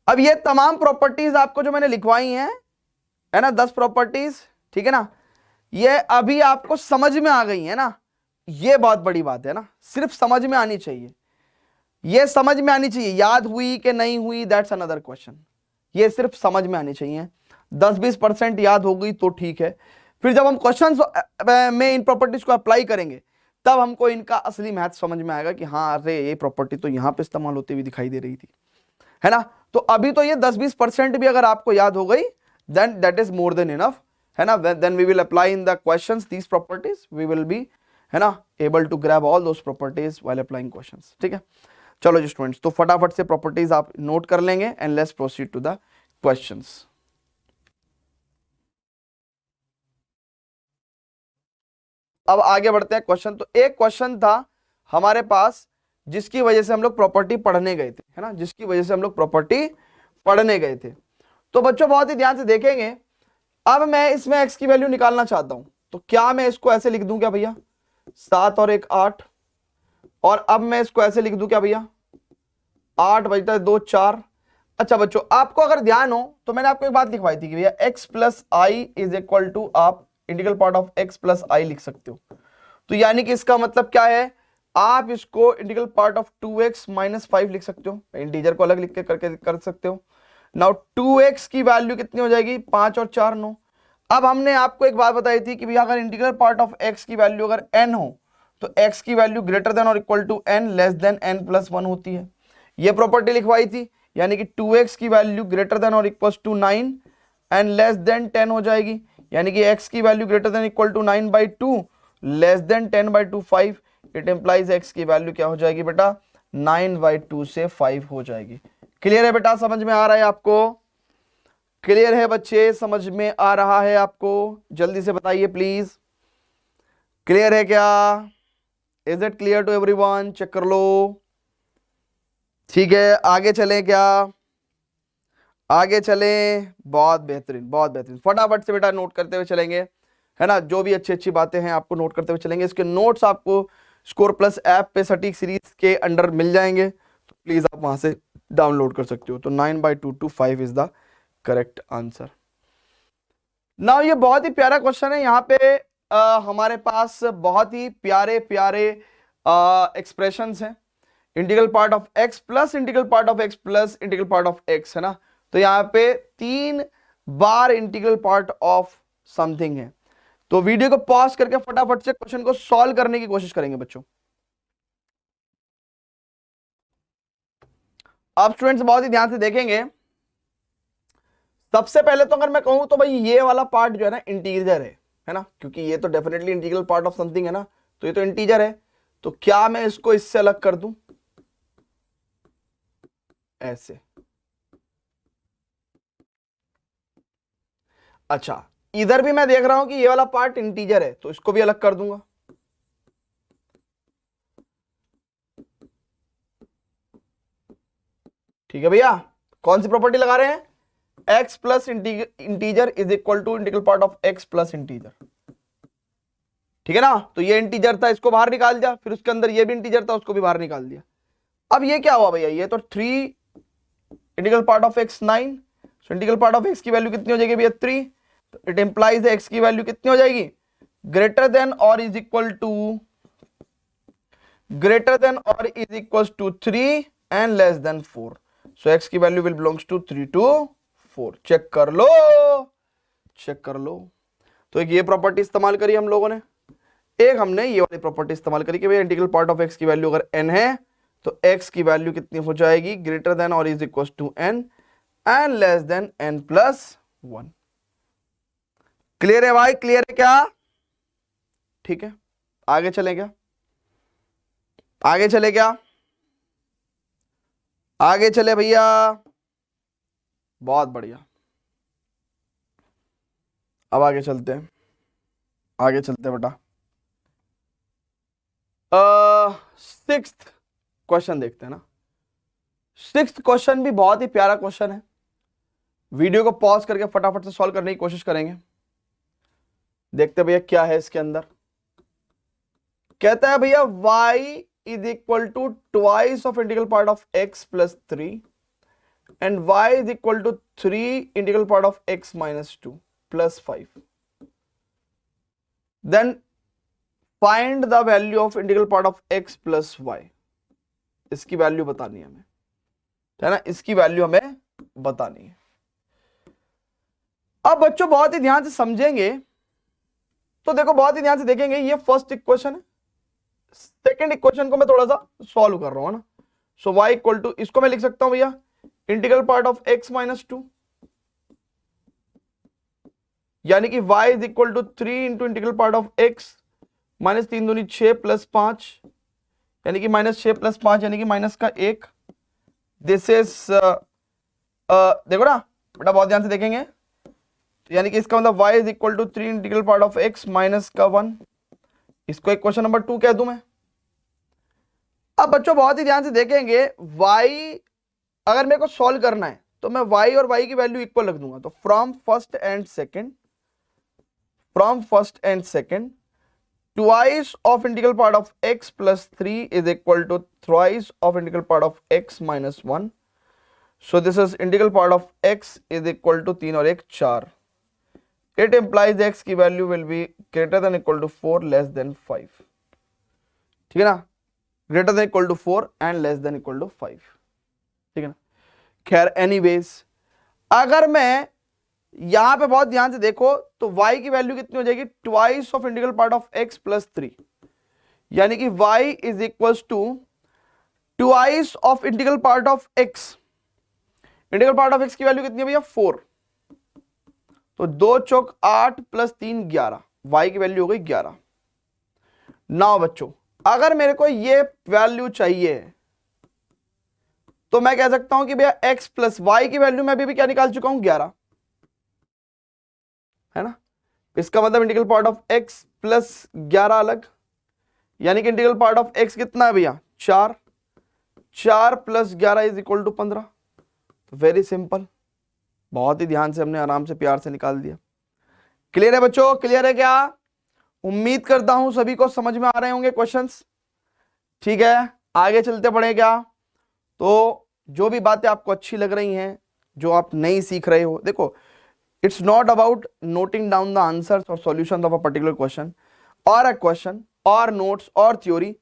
अब ये तमाम प्रॉपर्टीज आपको जो मैंने लिखवाई हैं, है ना, 10 प्रॉपर्टीज, ठीक है ना, ये अभी आपको समझ में आ गई है ना, ये बहुत बड़ी बात है ना, सिर्फ समझ में आनी चाहिए, ये समझ में आनी चाहिए, याद हुई कि नहीं हुई दैट्स अनदर क्वेश्चन, ये सिर्फ समझ में आनी चाहिए। 10-20% याद हो गई तो ठीक है, फिर जब हम क्वेश्चन में इन प्रॉपर्टीज को अप्लाई करेंगे तब हमको इनका असली मैथ समझ में आएगा कि हाँ अरे ये प्रॉपर्टी तो यहां पे इस्तेमाल होती हुई दिखाई दे रही थी, है ना। तो अभी तो ये 10-20% भी अगर आपको याद हो गई then that is more than enough, है ना। Then we will apply in the questions these properties, we will be, है ना, able to grab all those properties while applying questions, ठीक है। चलो जी स्टूडेंट्स, तो फटाफट से प्रॉपर्टीज आप नोट कर लेंगे and let's proceed to the questions. अब आगे बढ़ते हैं क्वेश्चन। तो एक क्वेश्चन था हमारे पास जिसकी वजह से हम लोग प्रॉपर्टी पढ़ने गए थे, है ना, जिसकी वजह से हम लोग प्रॉपर्टी पढ़ने गए थे। तो बच्चों बहुत ही ध्यान से देखेंगे, अब मैं इसमें x की वैल्यू निकालना चाहता हूं, तो क्या मैं इसको ऐसे लिख दूं क्या भैया, 7 और 1 8, और अब मैं इसको ऐसे लिख दूं क्या भैया, 8 बजता है 2 4। अच्छा बच्चों आपको अगर ध्यान हो तो मैंने आपको एक बात लिखवाई थी कि भैया x plus I is equal to, आप integral part of x plus I लिख सकते हो। तो यानी कि इसका मतलब क्या है, आप इसको integral part of 2x minus 5 लिख सकते हो, इंटीजर को अलग लिख के करके कर सकते हो। नाउ 2x की वैल्यू कितनी हो जाएगी, 5 और 4 9। अब हमने आपको एक बात बताई थी कि भैया अगर इंटीग्रल पार्ट ऑफ x की वैल्यू अगर n हो तो x की वैल्यू ग्रेटर देन और equal to n less than n plus 1 होती है, ये प्रॉपर्टी लिखवाई थी। यानी कि 2x की वैल्यू ग्रेटर देन और equal to 9 and less than 10 हो जाएगी, यानी कि x की value greater than equal to 9/2 less than 10/2 5। It implies x की वैल्यू क्या हो जाएगी बेटा, 9/2 से 5 हो जाएगी। क्लियर है बेटा, समझ में आ रहा है आपको? क्लियर है बच्चे, समझ में आ रहा है आपको? जल्दी से बताइए प्लीज, क्लियर है क्या? Is it clear to everyone? Check कर लो। ठीक है आगे चलें क्या, आगे चलें, बहुत बेहतरीन बहुत बेहतरीन, फटाफट से बेटा नोट करते हुए चलेंगे, है ना, जो भी अच्छी अच्छी बातें हैं आपको नोट करते हुए चलेंगे। इसके नोट्स आपको स्कोर प्लस ऐप पे सटीक सीरीज के अंडर मिल जाएंगे, तो प्लीज आप वहां से डाउनलोड कर सकते हो। तो 9/2 to 5 is the correct answer. Now ये बहुत ही प्यारा क्वेश्चन है, यहाँ पे हमारे पास बहुत ही प्यारे प्यारे एक्सप्रेशंस हैं, integral part of x plus integral part of x plus integral part of x, है ना। तो यहाँ पे 3 बार इंटीग्रल पार्ट ऑफ समथिंग है। तो वीडियो को पॉज करके फटाफट से क्वेश्चन को सॉल्व करने की कोशिश करेंगे बच्चों। आप स्टूडेंट्स बहुत ही ध्यान से देखेंगे, सबसे पहले तो अगर मैं कहूं तो भाई ये वाला पार्ट जो है ना इंटीजर है ना, क्योंकि ये तो definitely integral part of something है ना, तो ये तो इंटीजर है। तो क्या मैं इसको इससे अलग कर दूं, ऐसे। अच्छा इधर भी मैं देख रहा हूं कि ये वाला पार्ट इंटीजर है, तो इसको भी अलग कर दूंगा। ठीक है भैया, कौन सी प्रॉपर्टी लगा रहे हैं, x plus integer is equal to integral part of x plus integer, ठीक है ना। तो ये इंटीजर था, इसको बाहर निकाल दिया, फिर उसके अंदर ये भी इंटीजर था, उसको भी बाहर निकाल दिया। अब ये क्या हुआ भैया, ये तो 3 integral part of x 9, so integral part of x की वैल्यू कितनी हो जाएगी भैया 3। इट इंप्लाइज x की वैल्यू कितनी हो जाएगी, ग्रेटर देन और is equal to, greater than और is equal to 3 and less than 4। So x की value will belongs to 3 to 4। Check कर लो, चेक कर लो। तो एक ये प्रॉपर्टी इस्तेमाल करी हम लोगों ने, एक हमने ये वाली प्रॉपर्टी इस्तेमाल करी कि भाई इंटीग्रल पार्ट ऑफ x की वैल्यू अगर n है तो x की वैल्यू कितनी हो जाएगी, ग्रेटर देन और is equal to n and less than n plus 1। Clear है भाई, क्लियर है क्या? ठीक है आगे चले क्या, आगे चले क्या, आगे चले भैया, बहुत बढ़िया। अब आगे चलते हैं, आगे चलते हैं बेटा। 6th क्वेश्चन देखते हैं ना। 6th क्वेश्चन भी बहुत ही प्यारा क्वेश्चन है, वीडियो को पॉज करके फटाफट से सॉल्व करने की कोशिश करेंगे। देखते भैया क्या है इसके अंदर। कहता है भैया y is equal to twice of integral part of x plus 3 and y is equal to 3 integral part of x minus 2 plus 5. Then find the value of integral part of x plus y. इसकी value बतानी है हमें, है ना, इसकी value हमें बतानी है। अब बच्चों बहुत ही ध्यान से समझेंगे तो देखो, बहुत ही ध्यान से देखेंगे, ये फर्स्ट इक्वेशन है, सेकंड इक्वेशन को मैं थोड़ा सा सॉल्व कर रहा हूं ना। सो y इक्वल टू, इसको मैं लिख सकता हूं भैया integral part of x minus 2, यानी कि y is equal to 3 into integral part of x minus 3 दूनी 6 प्लस 5, यानी कि माइनस 6 प्लस 5 यानी कि माइनस का 1। दिस इज देखो ना बेटा, बहुत ध्यान से देखेंगे, यानी कि इसका मतलब y is equal to 3 integral part of x minus का 1। इसको इक्वेशन नंबर 2 कह दूं मैं। अब बच्चों बहुत ही ध्यान से देखेंगे, y अगर मेरे को सॉल्व करना है तो मैं y और y की वैल्यू इक्वल रख दूंगा। तो from first and second twice of integral part of x plus 3 is equal to thrice of integral part of x minus 1। So this is integral part of x is equal to 3 और 1 4। It implies x की value will be greater than equal to 4 less than 5। ठीक है ना, greater than equal to 4 and less than equal to 5। ठीक है ना। खैर anyways, अगर मैं यहां पे बहुत ध्यान से देखो तो y की वैल्यू कितनी हो जाएगी, twice of integral part of x plus 3, यानी कि y is equal to twice of integral part of x। Integral part of x की वैल्यू कितनी है भैया 4, तो 2 चौक 8 प्लस 3 11, y की वैल्यू हो गई 11। नाउ बच्चों अगर मेरे को ये वैल्यू चाहिए तो मैं कह सकता हूं कि भैया x प्लस वाई की वैल्यू मैं अभी भी क्या निकाल चुका हूं 11, है ना। इसका मतलब integral part of x plus 11 अलग, यानी कि इंटीग्रल पार्ट ऑफ x कितना है भैया 4, 4 प्लस 11 इज इक्वल टू 15। तो वेरी सिंपल, बहुत ही ध्यान से हमने आराम से प्यार से निकाल दिया। क्लियर है बच्चों, क्लियर है क्या? उम्मीद करता हूं सभी को समझ में आ रहे होंगे क्वेश्चंस। ठीक है, आगे चलते पड़े क्या। तो जो भी बातें आपको अच्छी लग रही हैं, जो आप नहीं सीख रहे हो, देखो it's not about noting down the answers or solutions of a particular question or a question or notes or theory.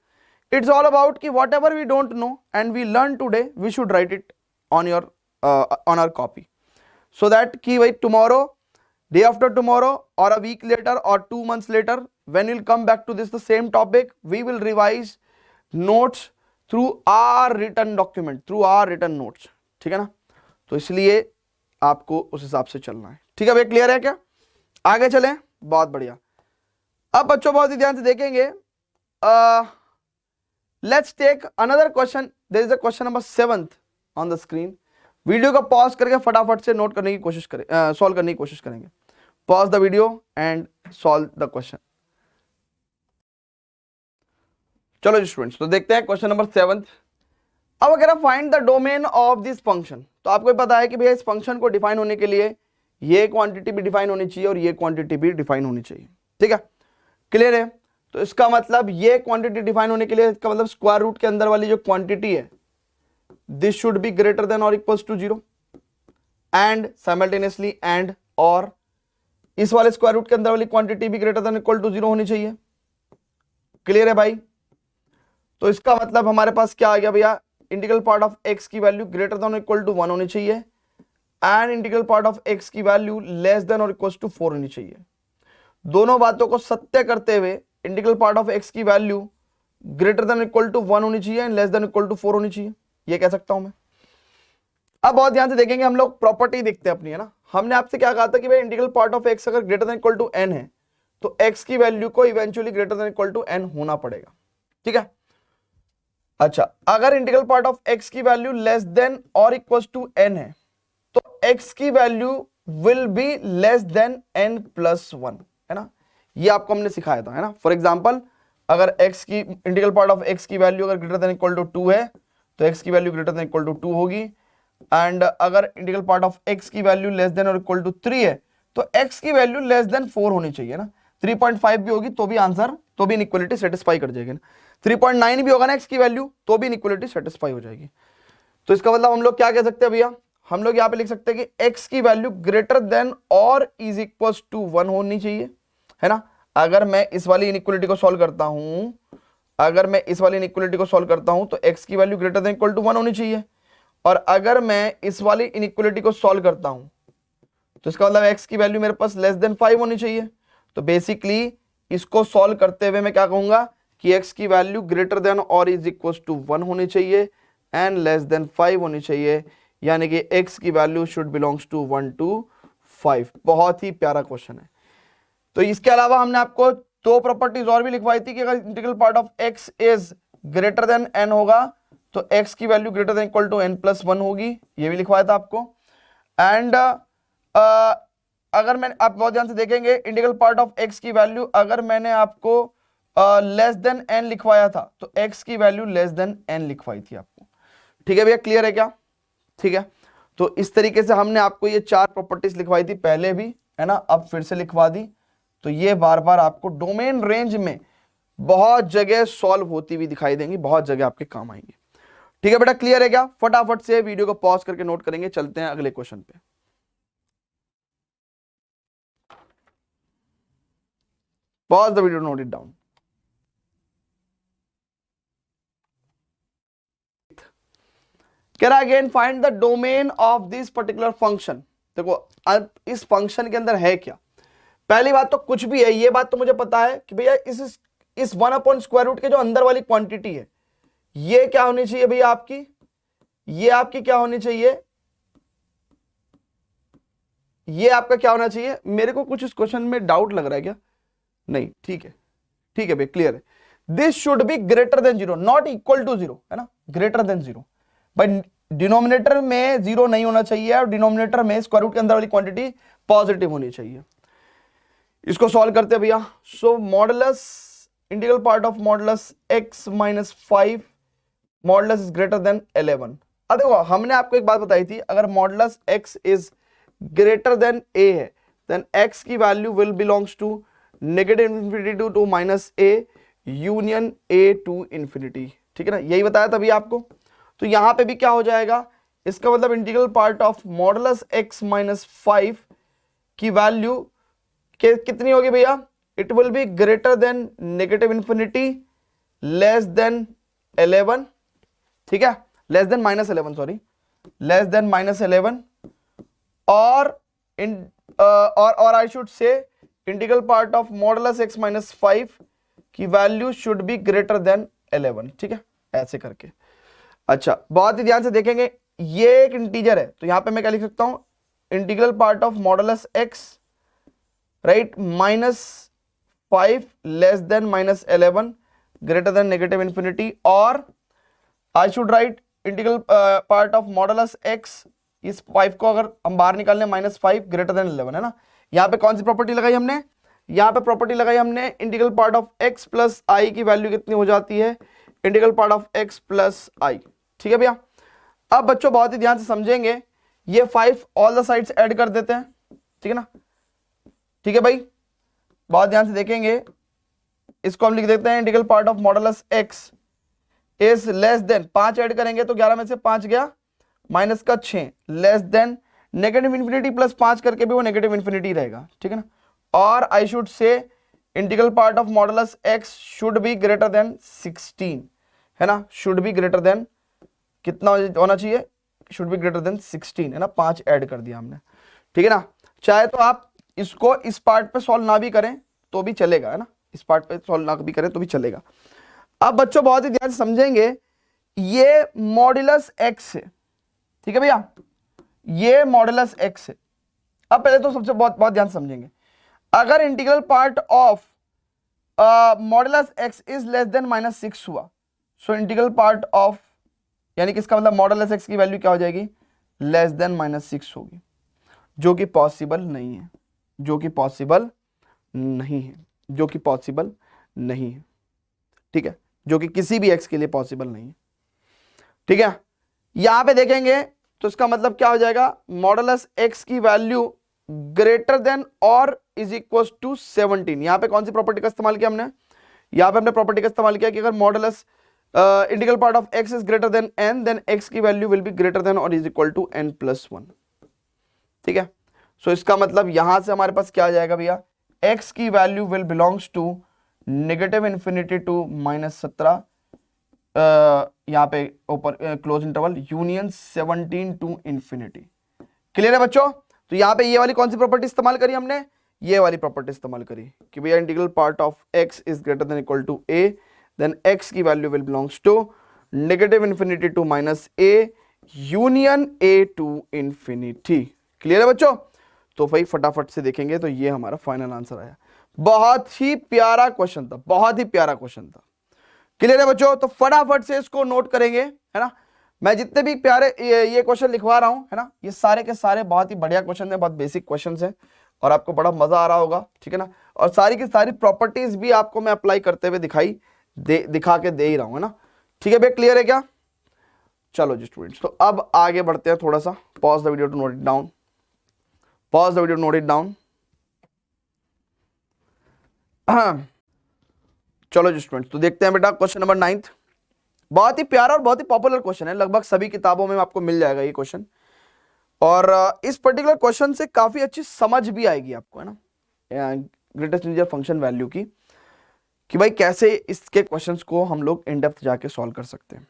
It's all about कि whatever we don't know and we learn today we should write it on your on our copy, so that कि भाई tomorrow, day after tomorrow or a week later or 2 months later when we'll come back to this the same topic, we will revise notes through our written document, through our written notes। ठीक है ना, तो इसलिए आपको उस हिसाब से चलना है। ठीक है भाई, क्लियर है क्या? आगे चलें, बहुत बढ़िया। अब बच्चों बहुत ही ध्यान से देखेंगे, let's take another question. There is a question number 7th on the screen. Video का पॉज करके फटाफट से नोट करने की कोशिश करें, सॉल्व करने की कोशिश करेंगे। Pause the video and solve the question. चलो जी स्टूडेंट्स, तो देखते हैं क्वेश्चन नंबर 7th। अब अगर आप find the domain of this function, तो आपको पता है कि भैया इस फंक्शन को डिफाइन होने के लिए ये क्वांटिटी भी डिफाइन होनी चाहिए और ये क्वांटिटी भी डिफाइन होनी चाहिए। ठीक है, क्लियर है। तो इसका मतलब ये क्वांटिटी डिफाइन होने के लिए, इसका मतलब स्क्वायर रूट के अंदर वाली जो क्वांटिटी है this should be greater than or equals to 0 and simultaneously and or इस वाले स्क्वायर रूट के अंदर वाली क्वांटिटी भी ग्रेटर देन इक्वल टू 0 होनी चाहिए। क्लियर है भाई? तो इसका मतलब हमारे पास क्या आ गया भैया, इंटीग्रल पार्ट ऑफ x की वैल्यू ग्रेटर देन और इक्वल टू 1 होनी चाहिए and integral part of x की वैल्यू लेस देन और इक्वल टू 4 होनी चाहिए। दोनों बातों को सत्य करते हुए इंटीग्रल पार्ट ऑफ x की value greater than equal to 1 होनी चाहिए and less than equal to 4 होनी चाहिए, ये कह सकता हूं मैं। अब बहुत ध्यान से देखेंगे, हम लोग प्रॉपर्टी देखते हैं अपनी, है ना। हमने आपसे क्या कहा था कि भाई इंटीग्रल पार्ट ऑफ x अगर greater than equal to n है तो x की वैल्यू को eventually greater than equal to n होना पड़ेगा। ठीक है, अच्छा अगर इंटीग्रल पार्ट ऑफ x की वैल्यू लेस देन और इक्वल टू n है तो x की value will be less than n plus 1, है ना। ये आपको हमने सिखाया था, है ना। फॉर एग्जाम्पल अगर x की इंटीग्रल पार्ट ऑफ x की वैल्यू अगर ग्रेटर देन इक्वल टू 2 है तो x की value greater than equal to 2 होगी, एंड अगर इंटीग्रल पार्ट ऑफ x की वैल्यू लेस देन और इक्वल टू 3 है तो x की वैल्यू लेस देन 4 होनी चाहिए ना। 3.5 भी होगी तो भी आंसर, तो भी इनइक्वालिटी सेटिस्फाई कर जाएगी ना। 3.9 भी होगा ना x की वैल्यू तो भी इनइक्वालिटी सेटिस्फाई हो जाएगी। तो इसका मतलब हम लोग क्या कह सकते हैं भैया, हम लोग यहाँ पे लिख सकते हैं कि x की वैल्यू ग्रेटर देन और इज इक्वल टू 1 होनी चाहिए, है ना। अगर मैं इस वाली इनइक्वालिटी को सॉल्व करता हूं, अगर मैं इस वाली इनइक्वालिटी को सॉल्व करता हूं तो x की value greater than equal to 1 होनी चाहिए। और अगर मैं इस वाली इनइक्वालिटी को सॉल्व करता हूं तो इसका मतलब x की वैल्यू मेरे पास लेस देन 5 होनी चाहिए। तो बेसिकली इसको सॉल्व करते हुए मैं क्या कहूंगा कि x की वैल्यू ग्रेटर देन और इज इक्वल टू 1 होनी चाहिए एंड लेस देन 5 होनी चाहिए, यानी कि x की value should belongs to 1 to 5। बहुत ही प्यारा क्वेश्चन है। तो इसके अलावा हमने आपको दो प्रॉपर्टीज और भी लिखवाई थी कि अगर integral part of x is greater than n होगा तो x की value greater than equal to n+1 होगी, ये भी लिखवाया था आपको। एंड अगर मैं, आप बहुत ध्यान से देखेंगे इंटीग्रल पार्ट ऑफ x की वैल्यू अगर मैंने आपको लेस देन n लिखवाया था तो x की वैल्यू लेस देन n लिखवाई थी आपको। ठीक है भैया, क्लियर है क्या? ठीक है, तो इस तरीके से हमने आपको ये चार प्रॉपर्टीज लिखवाई थी पहले भी, है ना, अब फिर से लिखवा दी। तो ये बार बार आपको डोमेन रेंज में बहुत जगह सॉल्व होती हुई दिखाई देंगी, बहुत जगह आपके काम आएंगी। ठीक है बेटा, क्लियर है क्या? फटाफट से वीडियो को पॉज करके नोट करेंगे, चलते हैं अगले क्वेश्चन पे। Pause the video, note it down. कह रहा again find the domain of this particular function. देखो अब इस फंक्शन के अंदर है क्या। पहली बात तो कुछ भी है, ये बात तो मुझे पता है कि भैया इस 1/√, के जो अंदर वाली क्वांटिटी है ये क्या होनी चाहिए भैया आपकी, ये आपकी क्या होनी चाहिए, ये आपका क्या होना चाहिए। मेरे को कुछ इस क्वेश्चन में डाउट लग रहा है क्या? नहीं, ठीक है, ठीक है भैया, क्लियर है। This should be greater than 0, not equal to 0, है ना, ग्रेटर देन 0। भाई डिनोमिनेटर में 0 नहीं होना चाहिए और डिनोमिनेटर में स्क्वायर रूट के अंदर वाली क्वांटिटी पॉजिटिव होनी चाहिए। इसको सॉल्व करते हैं भैया। So modulus integral part of modulus x minus 5 modulus is greater than 11। अब देखो हमने आपको एक बात बताई थी, अगर modulus x is greater than a है देन x की value will belongs to negative infinity to minus a union a to infinity. ठीक है ना, यही बताया था भैया आपको। तो यहां पे भी क्या हो जाएगा, इसका मतलब integral part of modulus x minus 5 की वैल्यू कितनी होगी भैया, it will be greater than negative infinity less than 11। ठीक है, less than -11, sorry, less than -11 और आई शुड से integral part of modulus x minus 5 की value should be greater than 11। ठीक है, ऐसे करके। अच्छा, बहुत ही ध्यान से देखेंगे, ये एक इंटीजर है तो यहां पे मैं क्या लिख सकता हूं, integral part of modulus x right -5 less than -11 greater than negative infinity, or I should write integral part of modulus x, इस 5 को अगर हम बाहर निकाल लें -5 ग्रेटर देन 11, है ना। यहां पे कौन सी प्रॉपर्टी लगाई हमने, यहां पे प्रॉपर्टी लगाई हमने integral part of x plus I की वैल्यू कितनी हो जाती है, integral part of x plus I. ठीक है भैया, अब बच्चों बहुत ही ध्यान से समझेंगे, ये 5 ऑल द साइड्स ऐड कर देते हैं। ठीक है ना, ठीक है भाई, बहुत ध्यान से देखेंगे, इसको हम लिख देते हैं integral part of modulus x is less than, 5 add करेंगे तो 11 में से 5 गया, माइनस का 6 less than negative infinity plus 5 करके भी वो नेगेटिव इन्फिनिटी रहेगा। ठीक है ना, और आई शुड से integral part of modulus x should be greater then 16, है ना, शुड बी ग्रेटर देन कितना होना चाहिए, शुड बी ग्रेटर देन 16, है ना, 5 ऐड कर दिया हमने। ठीक है ना, चाहे तो आप इसको इस पार्ट पे सॉल्व ना भी करें तो भी चलेगा, है ना, इस पार्ट पे सॉल्व ना भी करें तो भी चलेगा। अब बच्चों बहुत ही ध्यान से समझेंगे, ये मॉडुलस x है। ठीक है भैया, ये मॉडुलस x है। अब पहले तो सबसे बहुत ध्यान से समझेंगे, अगर integral part of modulus x is less than -6 हुआ, सो इंटीग्रल पार्ट ऑफ, यानी कि इसका मतलब मॉडुलस x की वैल्यू क्या हो जाएगी, लेस देन -6 होगी, जो कि पॉसिबल नहीं है, जो कि पॉसिबल नहीं है, जो कि पॉसिबल नहीं है। ठीक है, जो कि किसी भी x के लिए पॉसिबल नहीं है। ठीक है, यहां पे देखेंगे तो इसका मतलब क्या हो जाएगा, मॉडुलस x की वैल्यू ग्रेटर देन और इज इक्वल टू 17। यहाँ पे कौन सी प्रॉपर्टी का इस्तेमाल किया हमने, यहाँ पे हमने प्रॉपर्टी का इस्तेमाल किया कि अगर modulus integral part of x is greater than n, then x की value will be greater than और इज इक्वल टू n+1। ठीक है, सो इसका मतलब यहां से हमारे पास क्या आ जाएगा भैया, x की value will belongs to negative infinity to -17, यहाँ पे ऊपर close interval union 17 to infinity. Clear है बच्चों? तो यहाँ पे ये वाली कौन सी प्रॉपर्टी इस्तेमाल करी हमने, ये वाली प्रॉपर्टी इस्तेमाल करी कि भैया integral part of x is greater than equal to a, then x की value will belongs to negative infinity to -a union a to infinity. Clear है बच्चों? तो भाई फटाफट से देखेंगे तो ये हमारा फाइनल आंसर आया। बहुत ही प्यारा क्वेश्चन था, बहुत ही प्यारा क्वेश्चन था। क्लियर है बच्चों? तो फटाफट से इसको नोट करेंगे, है ना। मैं जितने भी प्यारे ये क्वेश्चन लिखवा रहा हूं, है ना, ये सारे के सारे बहुत ही बढ़िया क्वेश्चन है, बहुत बेसिक क्वेश्चन है और आपको बड़ा मजा आ रहा होगा। ठीक है ना, और सारी की सारी प्रॉपर्टीज भी आपको मैं अप्लाई करते हुए दिखा के दे ही रहा हूं, है ना। ठीक है भैया, क्लियर है क्या? चलो जी स्टूडेंट्स, तो अब आगे बढ़ते हैं थोड़ा सा। Pause the video to note it down, pause the video to note it down. चलो जी स्टूडेंट्स, तो देखते हैं बेटा क्वेश्चन नंबर 9। बहुत ही प्यारा और बहुत ही पॉपुलर क्वेश्चन है, लगभग सभी किताबों में आपको मिल जाएगा ये क्वेश्चन, और इस पर्टिकुलर क्वेश्चन से काफी अच्छी समझ भी आएगी आपको, है ना, ग्रेटेस्ट इंटीजर फंक्शन वैल्यू की, कि भाई कैसे इसके क्वेश्चंस को हम लोग इन डेप्थ जाके सॉल्व कर सकते हैं।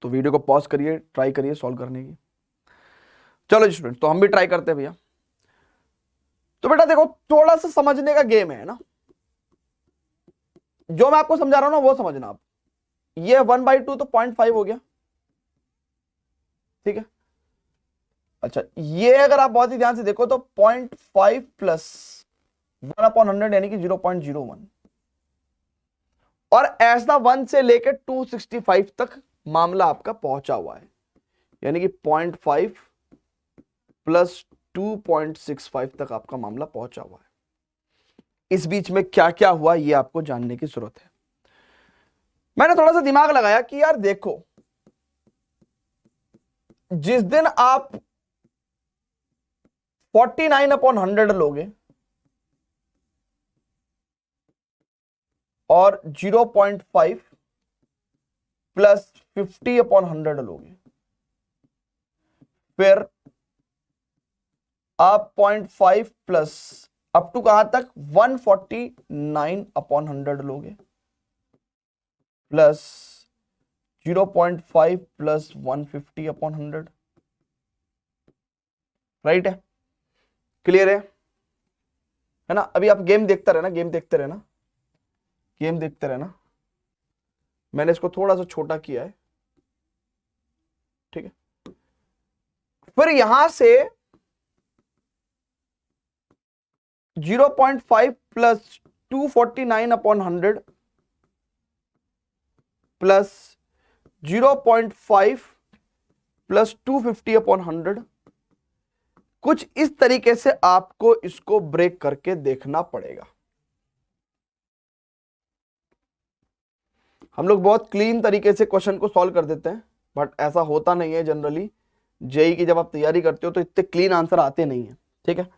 तो वीडियो को पॉज करिए, ट्राई करिए सॉल्व करने की। चलो जी स्टूडेंट, तो हम भी ट्राई करते हैं भैया। तो बेटा देखो, थोड़ा सा समझने का गेम है ना, जो मैं आपको समझा रहा हूं ना वो समझना आप। ये 1/2 तो 0.5 हो गया, ठीक है। अच्छा, ये अगर आप बहुत ही ध्यान से देखो तो 0.5 प्लस 1/100 यानी कि 0.01, और ऐसा 1 से लेकर 265 तक मामला आपका पहुंचा हुआ है, यानी कि 0.5 प्लस 2.65 तक आपका मामला पहुंचा हुआ है। इस बीच में क्या क्या हुआ ये आपको जानने की जरूरत है। मैंने थोड़ा सा दिमाग लगाया कि यार देखो, जिस दिन आप 49/100 लोगे और 0.5 प्लस 50/100 लोगे, फिर आप 0.5 प्लस अप टू कहां तक 149/100 लोगे, प्लस 0.5 प्लस 150/100, राइट है? क्लियर है ना? अभी आप गेम देखते रहना, गेम देखते रहना, गेम देखते रहना। मैंने इसको थोड़ा सा छोटा किया है, ठीक है। फिर यहां से 0.5 प्लस 249/100 प्लस 0.5 प्लस 250/100, कुछ इस तरीके से आपको इसको ब्रेक करके देखना पड़ेगा। हम लोग बहुत क्लीन तरीके से क्वेश्चन को सॉल्व कर देते हैं, बट ऐसा होता नहीं है जनरली। जेई की जब आप तैयारी करते हो तो इतने क्लीन आंसर आते नहीं है, ठीक है।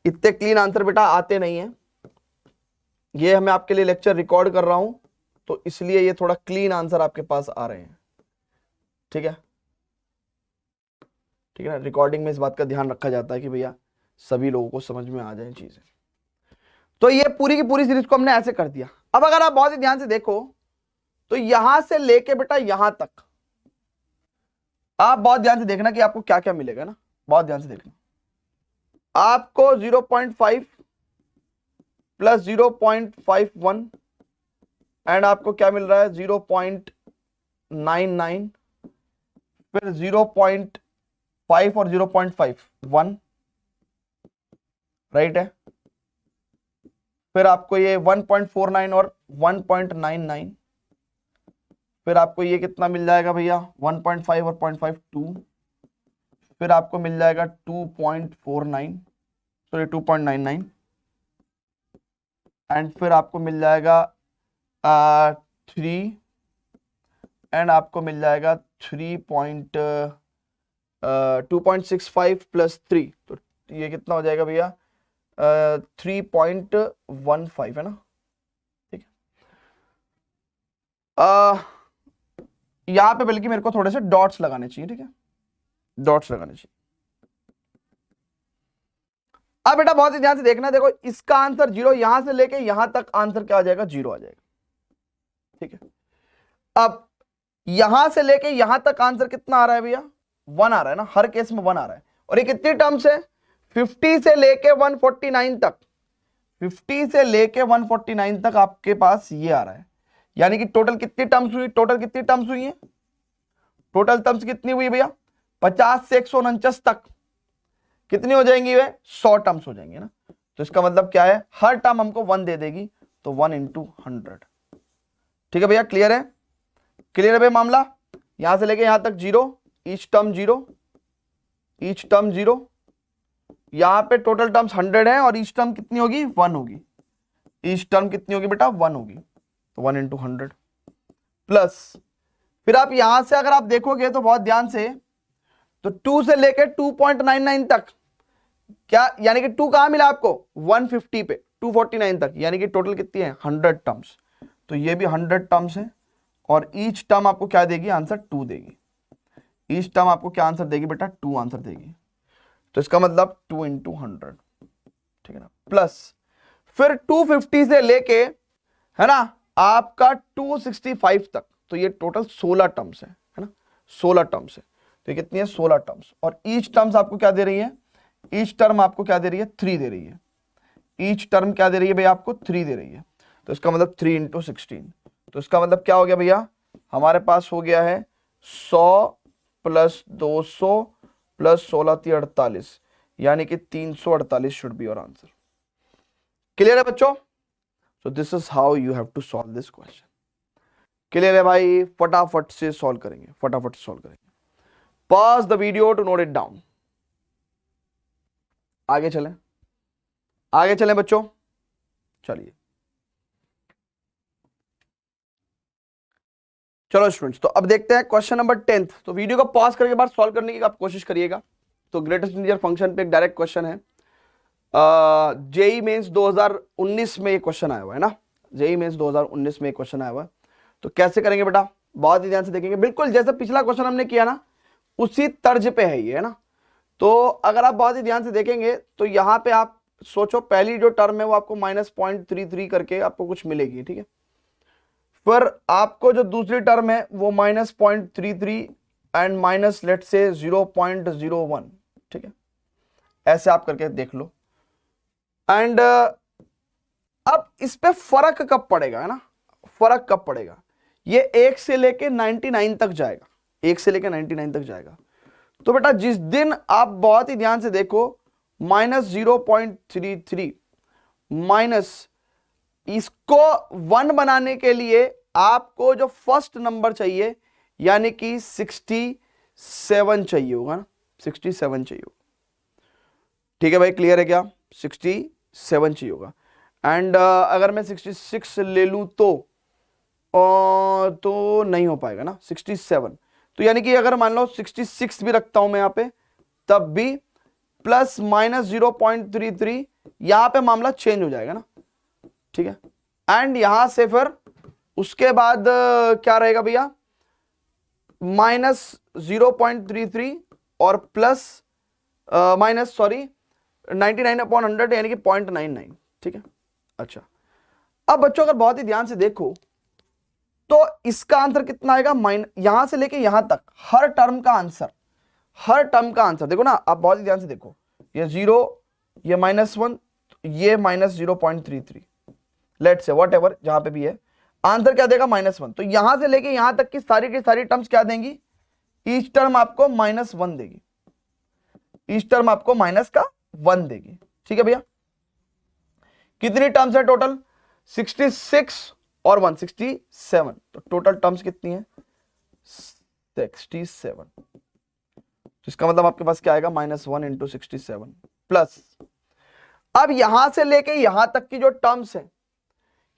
इतने क्लीन आंसर बेटा आते नहीं है। ये मैं आपके लिए लेक्चर रिकॉर्ड कर रहा हूं तो इसलिए ये थोड़ा क्लीन आंसर आपके पास आ रहे हैं, ठीक है। ठीक है ना, रिकॉर्डिंग में इस बात का ध्यान रखा जाता है कि भैया सभी लोगों को समझ में आ जाए चीजें। तो ये पूरी की पूरी सीरीज को हमने ऐसे कर दिया। अब अगर आप बहुत ही ध्यान से देखो तो यहां से लेके बेटा यहां तक आप बहुत ध्यान से देखना कि आपको क्या क्या मिलेगा ना, बहुत ध्यान से देखना। आपको 0.5 प्लस 0.51 एंड आपको क्या मिल रहा है 0.99, फिर 0.5 और 0.5 1, राइट है। फिर आपको ये 1.49 और 1.99, फिर आपको ये कितना मिल जाएगा भैया 1.5 और 0.5 2, फिर आपको मिल जाएगा 2.49 सॉरी 2.99, एंड फिर आपको मिल जाएगा 3, एंड आपको मिल जाएगा 2.65 प्लस 3, तो ये कितना हो जाएगा भैया 3.15 है ना, ठीक है। यहाँ पे बल्कि मेरे को थोड़े से डॉट्स लगाने चाहिए, ठीक है, डॉट्स लगाने चाहिए। अब बेटा बहुत ही ध्यान से देखना, देखो इसका आंसर 0, यहां से लेके यहां तक आंसर क्या आ जाएगा, 0 आ जाएगा, ठीक है। अब यहां से लेके यहां तक आंसर कितना आ रहा है भैया, 1 आ रहा है ना, हर केस में 1 आ रहा है। और ये कितनी टर्म्स है, 50 से लेके 149 तक, 50 से लेके 149 तक आपके पास ये आ रहा है। यानी कि टोटल कितनी टर्म्स हुई, टोटल कितनी टर्म्स हुई है, टोटल टर्म्स कितनी हुई भैया, 50 से 149 तक कितनी हो जाएंगी वे, 100 टर्म्स हो जाएंगे ना। तो इसका मतलब क्या है, हर टर्म हमको 1 दे देगी, तो 1 इंटू 100, ठीक है भैया, क्लियर है, क्लियर है भैया मामला। यहां से लेके यहां तक 0, ईच टर्म 0, ईच टर्म 0, यहां पे टोटल टर्म्स 100 है और ईच टर्म कितनी होगी, 1 होगी, ईच टर्म कितनी होगी बेटा, 1 होगी, तो 1 इंटू 100 प्लस, फिर आप यहां से अगर आप देखोगे तो बहुत ध्यान से, तो 2 से लेके 2.99 तक क्या, यानी कि 2 कहां मिला आपको, 150 पे 249 तक, यानी कि टोटल कितनी है, 100 टर्म्स। तो ये भी 100 टर्म्स है और ईच टर्म आपको क्या देगी, आंसर 2 देगी, ईच टर्म आपको क्या आंसर देगी बेटा, 2 आंसर देगी। तो इसका मतलब 2 इंटू 100, ठीक है ना, प्लस फिर 250 से लेके, है ना, आपका 265 तक, तो ये टोटल 16 टर्म्स है ना, 16 टर्म्स है। तो ये कितनी है, 16 टर्म्स, और ईच टर्म्स आपको क्या दे रही है, ईच टर्म आपको क्या दे रही है, 3 दे रही है, ईच टर्म क्या दे रही है भैया, आपको 3 दे रही है। तो इसका मतलब 3 इंटू 16, तो इसका मतलब क्या हो गया भैया, हमारे पास हो गया है 100 प्लस 200 प्लस 16 48, यानी कि 348 should be your answer. Clear है बच्चों, so this is how you have to solve this question. Clear है भाई, फटाफट से सॉल्व करेंगे, फटाफट से सॉल्व करेंगे। Pause the video to note it down. आगे चलें, आगे चलें बच्चों, चलिए चलो स्टूडेंट्स, तो अब देखते हैं क्वेश्चन नंबर 10th। तो वीडियो को पॉज करके बाद सॉल्व करने की आप कोशिश करिएगा। तो ग्रेटेस्ट इंटीजर फंक्शन पे एक डायरेक्ट क्वेश्चन है, जेई मेंस 2019 में ये क्वेश्चन आया हुआ है ना, जेई मेंस 2019 में क्वेश्चन आया हुआ है। तो कैसे करेंगे बेटा, बहुत ही ध्यान से देखेंगे, बिल्कुल जैसे पिछला क्वेश्चन हमने किया ना, उसी तर्ज पे है ये, है ना। तो अगर आप बहुत ही ध्यान से देखेंगे तो यहां पे आप सोचो, पहली जो टर्म है वो आपको -0.33 करके आपको कुछ मिलेगी, ठीक है। फिर आपको जो दूसरी टर्म है वो -0.33 एंड माइनस लेट से 0.01, ठीक है, ऐसे आप करके देख लो। एंड अब इस पे फर्क कब पड़ेगा, है ना, फर्क कब पड़ेगा, ये 1 से लेके 99 तक जाएगा, 1 से लेके 99 तक जाएगा। तो बेटा जिस दिन आप बहुत ही ध्यान से देखो, -0.33 माइनस, इसको 1 बनाने के लिए आपको जो फर्स्ट नंबर चाहिए, यानी कि 67 चाहिए होगा ना, 67 चाहिए होगा, ठीक है भाई, क्लियर है क्या, 67 चाहिए होगा। एंड अगर मैं 66 ले लूं तो नहीं हो पाएगा ना, 67, तो यानी कि अगर मान लो 66 भी रखता हूं मैं यहां पे, तब भी प्लस -0.33, यहां पे मामला चेंज हो जाएगा ना, ठीक है। एंड यहां से फिर उसके बाद क्या रहेगा भैया, -0.33 और प्लस माइनस 99/100 यानी कि 0.99, ठीक है। अच्छा, अब बच्चों अगर बहुत ही ध्यान से देखो तो इसका आंसर कितना आएगा, यहां से लेके यहां तक हर टर्म का आंसर, हर टर्म का आंसर देखो ना, आप बहुत ही ध्यान से देखो, ये 0, ये -1, ये -0.33, लेट से वट एवर जहां पे भी है, आंसर क्या देगा, -1। तो यहां से लेके यहां तक की सारी टर्म्स क्या देंगी, ईच टर्म आपको -1 देगी, ईच टर्म आपको -1 देगी, ठीक है भैया। कितनी टर्म्स है टोटल, 66 और 167, तो टोटल टर्म्स कितनी है, 67। तो इसका मतलब आपके पास क्या आएगा, -1 इंटू 67 प्लस, अब यहां से लेके यहां तक की जो टर्म्स है,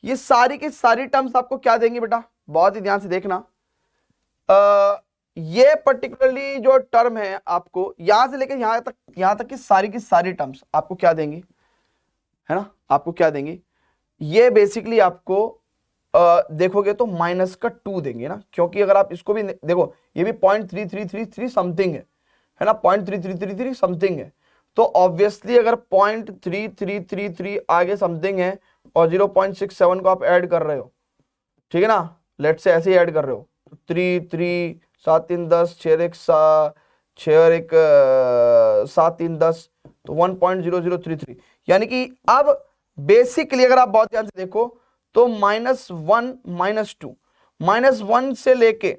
ये सारी की सारी टर्म्स आपको क्या देंगी बेटा, बहुत ही ध्यान से देखना, ये पर्टिकुलरली जो टर्म है आपको यहां से लेके यहां तक की सारी टर्म्स आपको क्या देंगी, है ना, आपको क्या देंगे, ये बेसिकली आपको देखोगे तो माइनस का 2 देंगे ना, क्योंकि अगर आप इसको भी देखो ये भी 0.3333 समथिंग है ना, 0.3333 समथिंग है, तो ऑब्वियसली अगर 0.3333 आगे समथिंग है और 0.67 को आप ऐड कर रहे हो, ठीक है ना, लेट से ऐसे ही ऐड कर रहे हो, 3 7 3 10 6 1 6 और 1 7 3 10, तो 1.0033, यानी कि अब बेसिकली अगर आप बहुत ध्यान से देखो तो -1 -2, -1 से लेके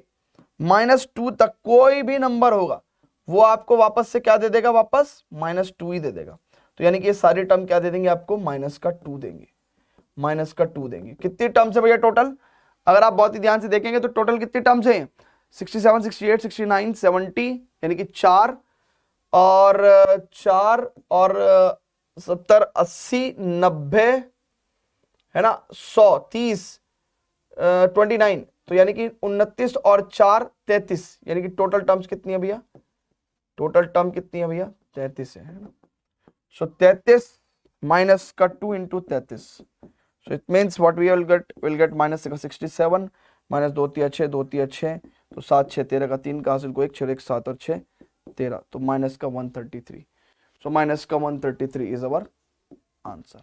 -2 तक कोई भी नंबर होगा वो आपको वापस से क्या दे देगा, वापस -2 ही दे देगा। तो यानी कि ये सारी टर्म क्या दे देंगे आपको, -2 देंगे, -2 देंगे। कितनी टर्म्स है भैया टोटल, अगर आप बहुत ही ध्यान से देखेंगे तो टोटल कितनी टर्म्स हैं, 67 68 69 70, यानी कि 4 और 70 80 90, है ना, 100 30 29, तो यानी कि 29 और 4 33, यानी कि टोटल टर्म्स कितनी है भैया, टोटल टर्म कितनी है भैया, 33 है ना। सो 33 माइनस का 2 into 33, so it means what we will get -67 minus 2 3 6 2 3 6, तो 7 6 13 का 3 का हासिल को 1 6 1 7 और 6 13, तो माइनस का 133, सो माइनस का 133 इज अवर आंसर।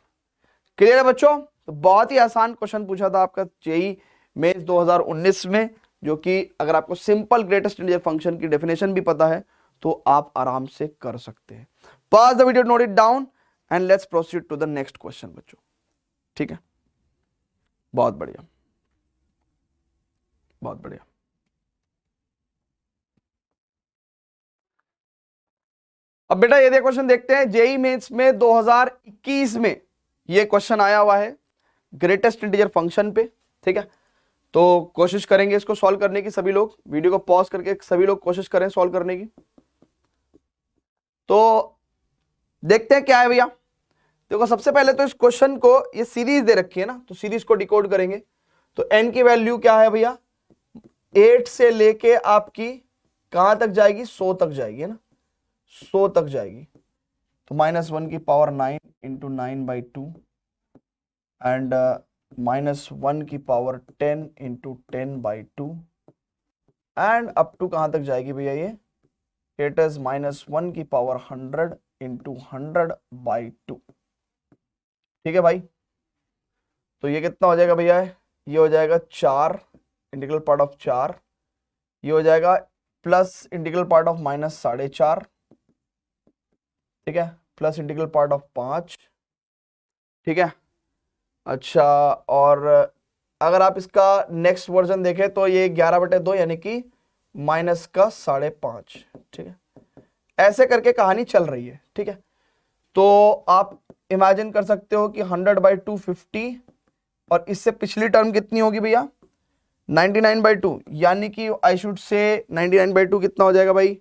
क्लियर है बच्चों, तो बहुत ही आसान क्वेश्चन पूछा था आपका जेई मेंस 2019 में, जो कि अगर आपको सिंपल ग्रेटेस्ट इंटीजर फंक्शन की डेफिनेशन भी पता है तो आप आराम से कर सकते हैं। Pause the video, note it down and let's proceed to the next question बच्चों, ठीक है, बहुत बढ़िया, बहुत बढ़िया। अब बेटा ये क्वेश्चन देखते हैं, जेई मेंस में 2021 में ये क्वेश्चन आया हुआ है ग्रेटेस्ट इंटीजर फंक्शन पे, ठीक है, तो कोशिश करेंगे इसको सॉल्व करने की, सभी लोग वीडियो को पॉज करके सभी लोग कोशिश करें सॉल्व करने की। तो देखते हैं क्या है भैया, देखो सबसे पहले तो इस क्वेश्चन को, ये सीरीज दे रखी है ना, तो सीरीज को डिकोड करेंगे, तो n की वैल्यू क्या है भैया, 8 से लेके आपकी कहां तक जाएगी, 100 तक जाएगी, है ना, 100 तक जाएगी, तो -1 की पावर 9 इंटू 9/2 एंड -1 की power 10 into 10/2 and up to कहां तक जाएगी भैया, ये इट इज -1 की पावर 100 इंटू 100/2, ठीक है भाई। तो ये कितना हो जाएगा भैया, ये हो जाएगा 4 इंटीग्रल पार्ट ऑफ 4, ये हो जाएगा प्लस इंटीग्रल पार्ट ऑफ -4.5, ठीक है, प्लस इंटीग्रल पार्ट ऑफ 5, ठीक है। अच्छा, और अगर आप इसका नेक्स्ट वर्जन देखें तो ये 11/2 यानी कि -5.5, ठीक है, ऐसे करके कहानी चल रही है, ठीक है। तो आप इमेजिन कर सकते हो कि 100/2 50, और इससे पिछली टर्म कितनी होगी भैया, 99/2, यानी कि आई शुड से 99/2 कितना हो जाएगा भाई,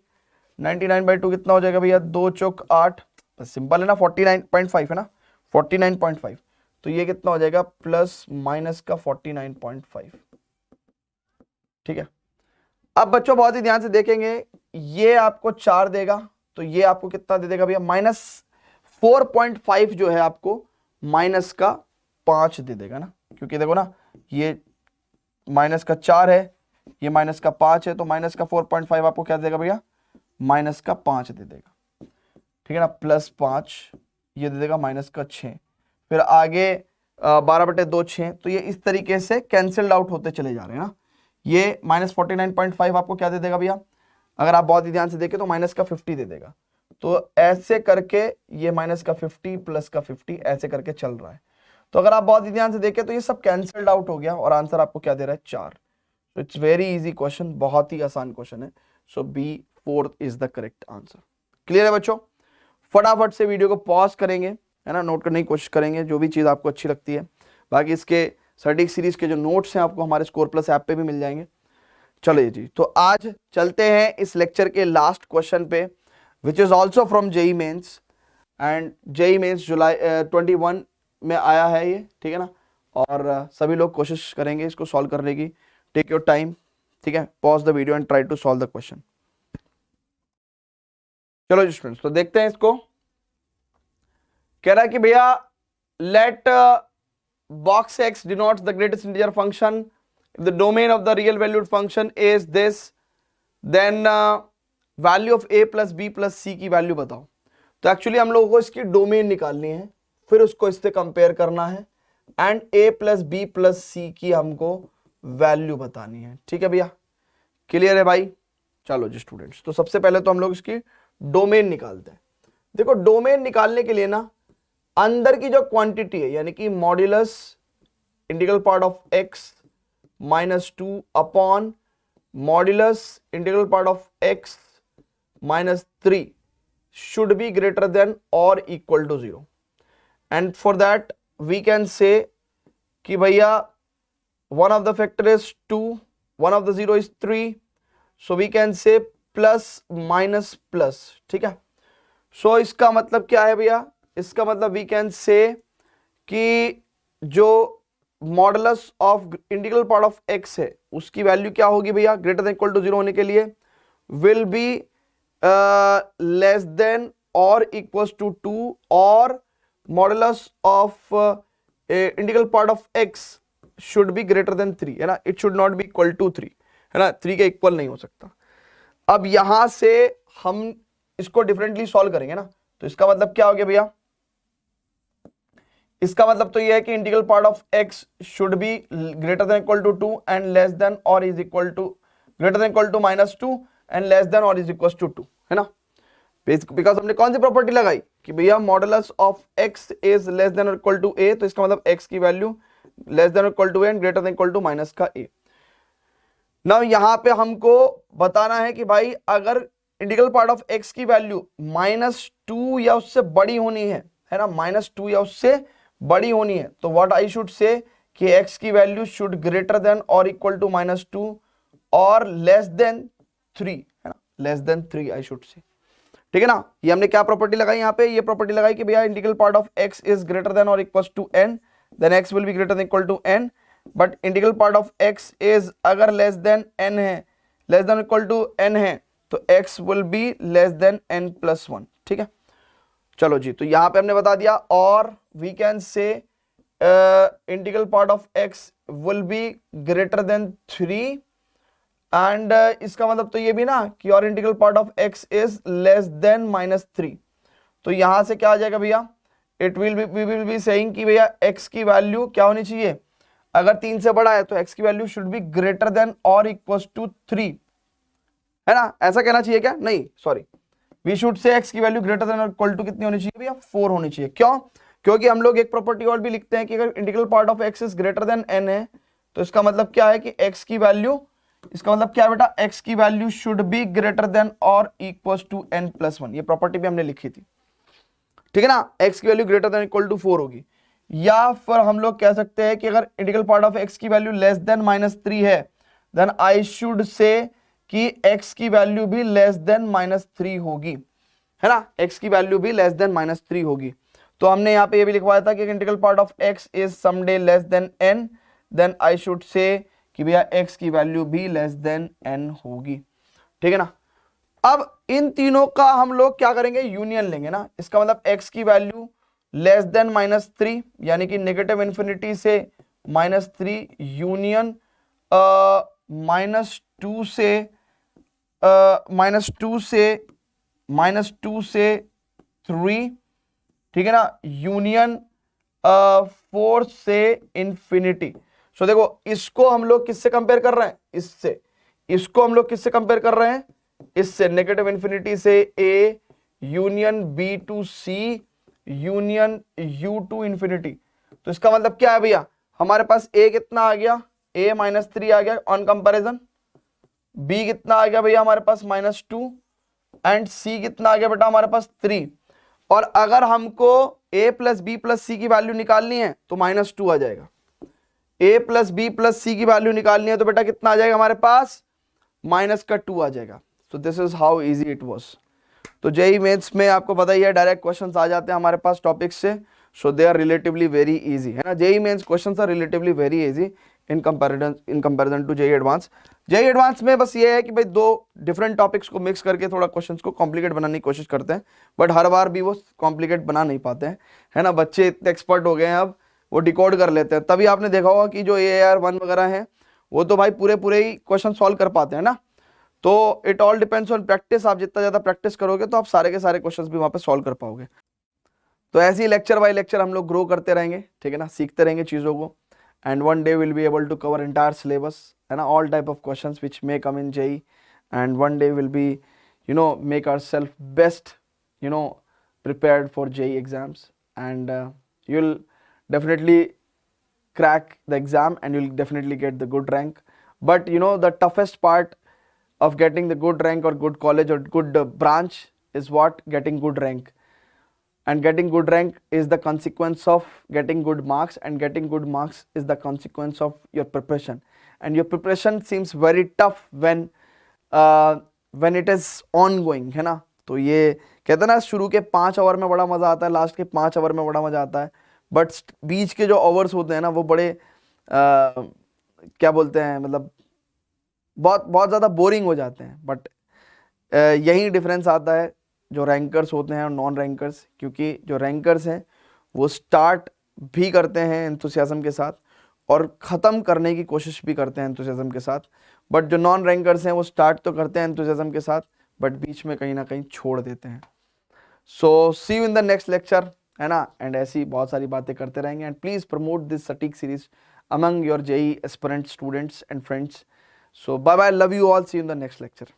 99/2 कितना हो जाएगा भैया, 2 चौक 8, सिंपल है ना, 49.5 है ना, 49.5, तो ये कितना हो जाएगा, प्लस माइनस का 49.5, ठीक है। अब बच्चों बहुत ही ध्यान से देखेंगे, ये आपको 4 देगा, तो ये आपको कितना दे देगा भैया, -4.5 जो है आपको माइनस का 5 दे देगा ना, क्योंकि देखो ना ये माइनस का 4 है, ये माइनस का 5 है, तो माइनस का 4.5 आपको क्या देगा भैया, माइनस का 5 दे देगा, ठीक है ना, +5 ये दे देगा माइनस का 6, फिर आगे 12/2 6, तो ये इस तरीके से कैंसिल्ड आउट होते चले जा रहे हैं ना। ये -49.5 आपको क्या दे देगा भैया, अगर आप बहुत ही ध्यान से देखें तो माइनस का 50 दे देगा, तो ऐसे करके ये माइनस का 50 प्लस का 50 ऐसे करके चल रहा है। तो अगर आप बहुत ही ध्यान से देखें तो ये सब कैंसिल्ड आउट हो गया और आंसर आपको क्या दे रहा है, 4। तो इट्स वेरी इजी क्वेश्चन, बहुत ही आसान क्वेश्चन है, सो B4 is the correct answer. Clear है बच्चों, फटाफट से वीडियो को पॉज करेंगे, है ना, नोट करने की कोशिश करेंगे जो भी चीज़ आपको अच्छी लगती है। बाकी इसके सर्टिक सीरीज के जो नोट्स हैं आपको हमारे स्कोर प्लस ऐप पे भी मिल जाएंगे। चलिए जी, तो आज चलते हैं इस लेक्चर के लास्ट क्वेश्चन पे, which is also from JEE Mains, and JEE Mains जुलाई 21 में आया है ये, ठीक है ना, और सभी लोग कोशिश करेंगे इसको सॉल्व करने की। टेक योर टाइम, ठीक है, pause the video and try to solve the question. चलो जी स्टूडेंट्स, तो देखते हैं इसको। कह रहा है कि भैया let box x denotes the greatest integer function. If the domain of the real valued function is this, then value of a plus b plus c की वैल्यू बताओ। तो एक्चुअली हम लोगों को इसकी डोमेन निकालनी है, फिर उसको इससे कंपेयर करना है, and a plus b plus c की हमको वैल्यू बतानी है। ठीक है भैया, क्लियर है भाई? चलो जी स्टूडेंट्स, तो सबसे पहले तो हम लोग इसकी डोमेन निकालते हैं। देखो डोमेन निकालने के लिए ना अंदर की जो क्वांटिटी है यानी कि modulus integral part of x minus 2 upon modulus integral part of x minus 3 should be greater than or equal to 0, and for that we can say कि भैया one of the factor is 2, one of the 0 is 3, so we can say plus minus plus। ठीक है, so इसका मतलब क्या है भैया? इसका मतलब we can say कि जो modulus of integral part of x है उसकी वैल्यू क्या होगी भैया? ग्रेटर देन इक्वल टू 0 होने के लिए विल बी लेस देन और इक्वल्स टू 2, और modulus of integral part of x should be greater than 3, है ना, it should not be equal to 3, है ना, 3 के इक्वल नहीं हो सकता। अब यहां से हम इसको डिफरेंटली सॉल्व करेंगे ना, तो इसका मतलब क्या हो गया भैया? इसका मतलब तो ये है कि integral part of x should be greater than equal to 2 and less than और is equal to greater than equal to minus 2 and less than और इज इक्वल टू 2, है ना, बिकॉज हमने कौन सी प्रॉपर्टी लगाई कि भैया modulus of x is less than और इक्वल टू a, तो इसका मतलब x की वैल्यू लेस देन और equal to a and greater than equal to minus का a। नाउ यहां पे हमको बताना है कि भाई अगर इंटीग्रल पार्ट ऑफ x की वैल्यू -2 या उससे बड़ी होनी है ना, -2 या उससे बड़ी होनी है, तो व्हाट आई शुड से कि x की वैल्यू शुड ग्रेटर देन और इक्वल टू -2 और लेस देन 3, है ना, लेस देन 3 आई शुड से। ठीक है ना, ये हमने क्या प्रॉपर्टी लगाई यहाँ पे? ये प्रॉपर्टी लगाई कि भैया integral part of x is greater than और equal to n, then x will be greater than equal to n, but integral part of x is अगर लेस देन n है, less than equal to n है, तो x will be less than n plus 1। ठीक है, चलो जी, तो यहां पे हमने बता दिया, और we can say integral part of x will be greater than 3, and इसका मतलब तो ये भी ना कि और integral part of x is less than -3, तो यहां से क्या आ जाएगा भैया? It will be we will be saying कि भैया x की वैल्यू क्या होनी चाहिए? अगर 3 से बड़ा है तो x की value should be greater than और इक्वल टू 3, है ना, ऐसा कहना चाहिए क्या? नहीं, sorry, we should say x की वैल्यू ग्रेटर देन और इक्वल टू कितनी होनी चाहिए भैया? 4 होनी चाहिए। क्यों? क्योंकि हम लोग एक प्रॉपर्टी और भी लिखते हैं कि अगर integral part of x is greater than n है, तो इसका मतलब क्या है कि x की वैल्यू, इसका मतलब क्या है बेटा? x की value should be greater than और इक्वल टू n प्लस 1, ये प्रॉपर्टी भी हमने लिखी थी। ठीक है ना, x की value greater than equal to 4 होगी, या फिर हम लोग कह सकते हैं कि अगर इंटीग्रल पार्ट ऑफ x की वैल्यू लेस देन -3 है, देन आई शुड से कि x की वैल्यू भी लेस देन -3 होगी, है ना, x की वैल्यू भी लेस देन -3 होगी। तो हमने यहाँ पे ये भी लिखवाया था कि integral part of x is someday less than n, then I should say कि भैया x की वैल्यू भी लेस देन n होगी। ठीक है ना, अब इन तीनों का हम लोग क्या करेंगे? यूनियन लेंगे ना, इसका मतलब x की वैल्यू लेस देन -3 यानी कि नेगेटिव इन्फिनिटी से -3 यूनियन -2 से 3, ठीक है ना, यूनियन 4 से इंफिनिटी। सो देखो इसको हम लोग किससे कंपेयर कर रहे हैं? इससे। इसको हम लोग किससे कंपेयर कर रहे हैं? इससे, नेगेटिव इन्फिनिटी से a union b to c union u to infinity. तो इसका मतलब क्या है भैया? हमारे पास a कितना आ गया? a -3 आ गया ऑन कंपैरिजन, b कितना आ गया भैया हमारे पास? -2, एंड c कितना आ गया बेटा हमारे पास? 3। और अगर हमको a plus b plus c की वैल्यू निकालनी है तो -2 आ जाएगा। a plus b plus c की वैल्यू निकालनी है तो बेटा कितना आ जाएगा हमारे पास? -2 आ जाएगा। सो this is how easy it was. तो जेईई मेंस में आपको पता ही है डायरेक्ट क्वेश्चंस आ जाते हैं हमारे पास टॉपिक से, so they are relatively very easy, है ना। JEE Mains questions are relatively very easy, in comparison to JEE Advance. JEE Advance में बस ये है कि भाई दो डिफरेंट टॉपिक्स को मिक्स करके थोड़ा क्वेश्चंस को कॉम्प्लिकेट बनाने की कोशिश करते हैं, बट हर बार भी वो कॉम्प्लिकेट बना नहीं पाते हैं, है ना। बच्चे इतने एक्सपर्ट हो गए हैं अब, वो डिकोड कर लेते हैं। तभी आपने देखा होगा कि जो AAR1 वगैरह हैं वो तो भाई पूरे पूरे ही क्वेश्चन सॉल्व कर पाते हैं ना। तो it all depends on practice. आप जितना ज़्यादा प्रैक्टिस करोगे तो आप सारे के सारे क्वेश्चंस भी वहाँ पे सॉल्व कर पाओगे। तो ऐसे ही लेक्चर बाय लेक्चर हम लोग ग्रो करते रहेंगे, ठीक है ना, सीखते रहेंगे चीज़ों को, and one day will be able to cover entire syllabus, है ना, all type of questions which may come in JEE, and one day will be make our self best prepared for JEE exams, and you'll definitely crack the exam and you'll definitely get the good rank. But the toughest part of getting the good rank or good college or good branch is what? Getting good rank. And getting good rank is the consequence of getting good marks, and getting good marks is the consequence of your preparation. And your preparation seems very tough when it is ongoing, है ना। तो ये कहते हैं ना, शुरू के 5 over में बड़ा मजा आता है, लास्ट के 5 ओवर में बड़ा मजा आता है, बट बीच के जो ओवर्स होते हैं ना वो बड़े क्या बोलते हैं, मतलब बहुत बहुत ज़्यादा बोरिंग हो जाते हैं। बट यही डिफरेंस आता है जो रैंकर्स होते हैं और नॉन रैंकर्स, क्योंकि जो रैंकर्स हैं वो स्टार्ट भी करते हैं एंथुसियाज्म के साथ और ख़त्म करने की कोशिश भी करते हैं एंथुसियाज्म के साथ, बट जो नॉन रैंकर्स हैं वो स्टार्ट तो करते हैं एंथुसियाज्म के साथ बट बीच में कहीं ना कहीं छोड़ देते हैं। So see you in the next lecture, है ना, एंड ऐसी बहुत सारी बातें करते रहेंगे, एंड प्लीज़ प्रमोट दिस सटीक series among your JEE aspirant students and friends. So bye bye, love you all, see you in the next lecture.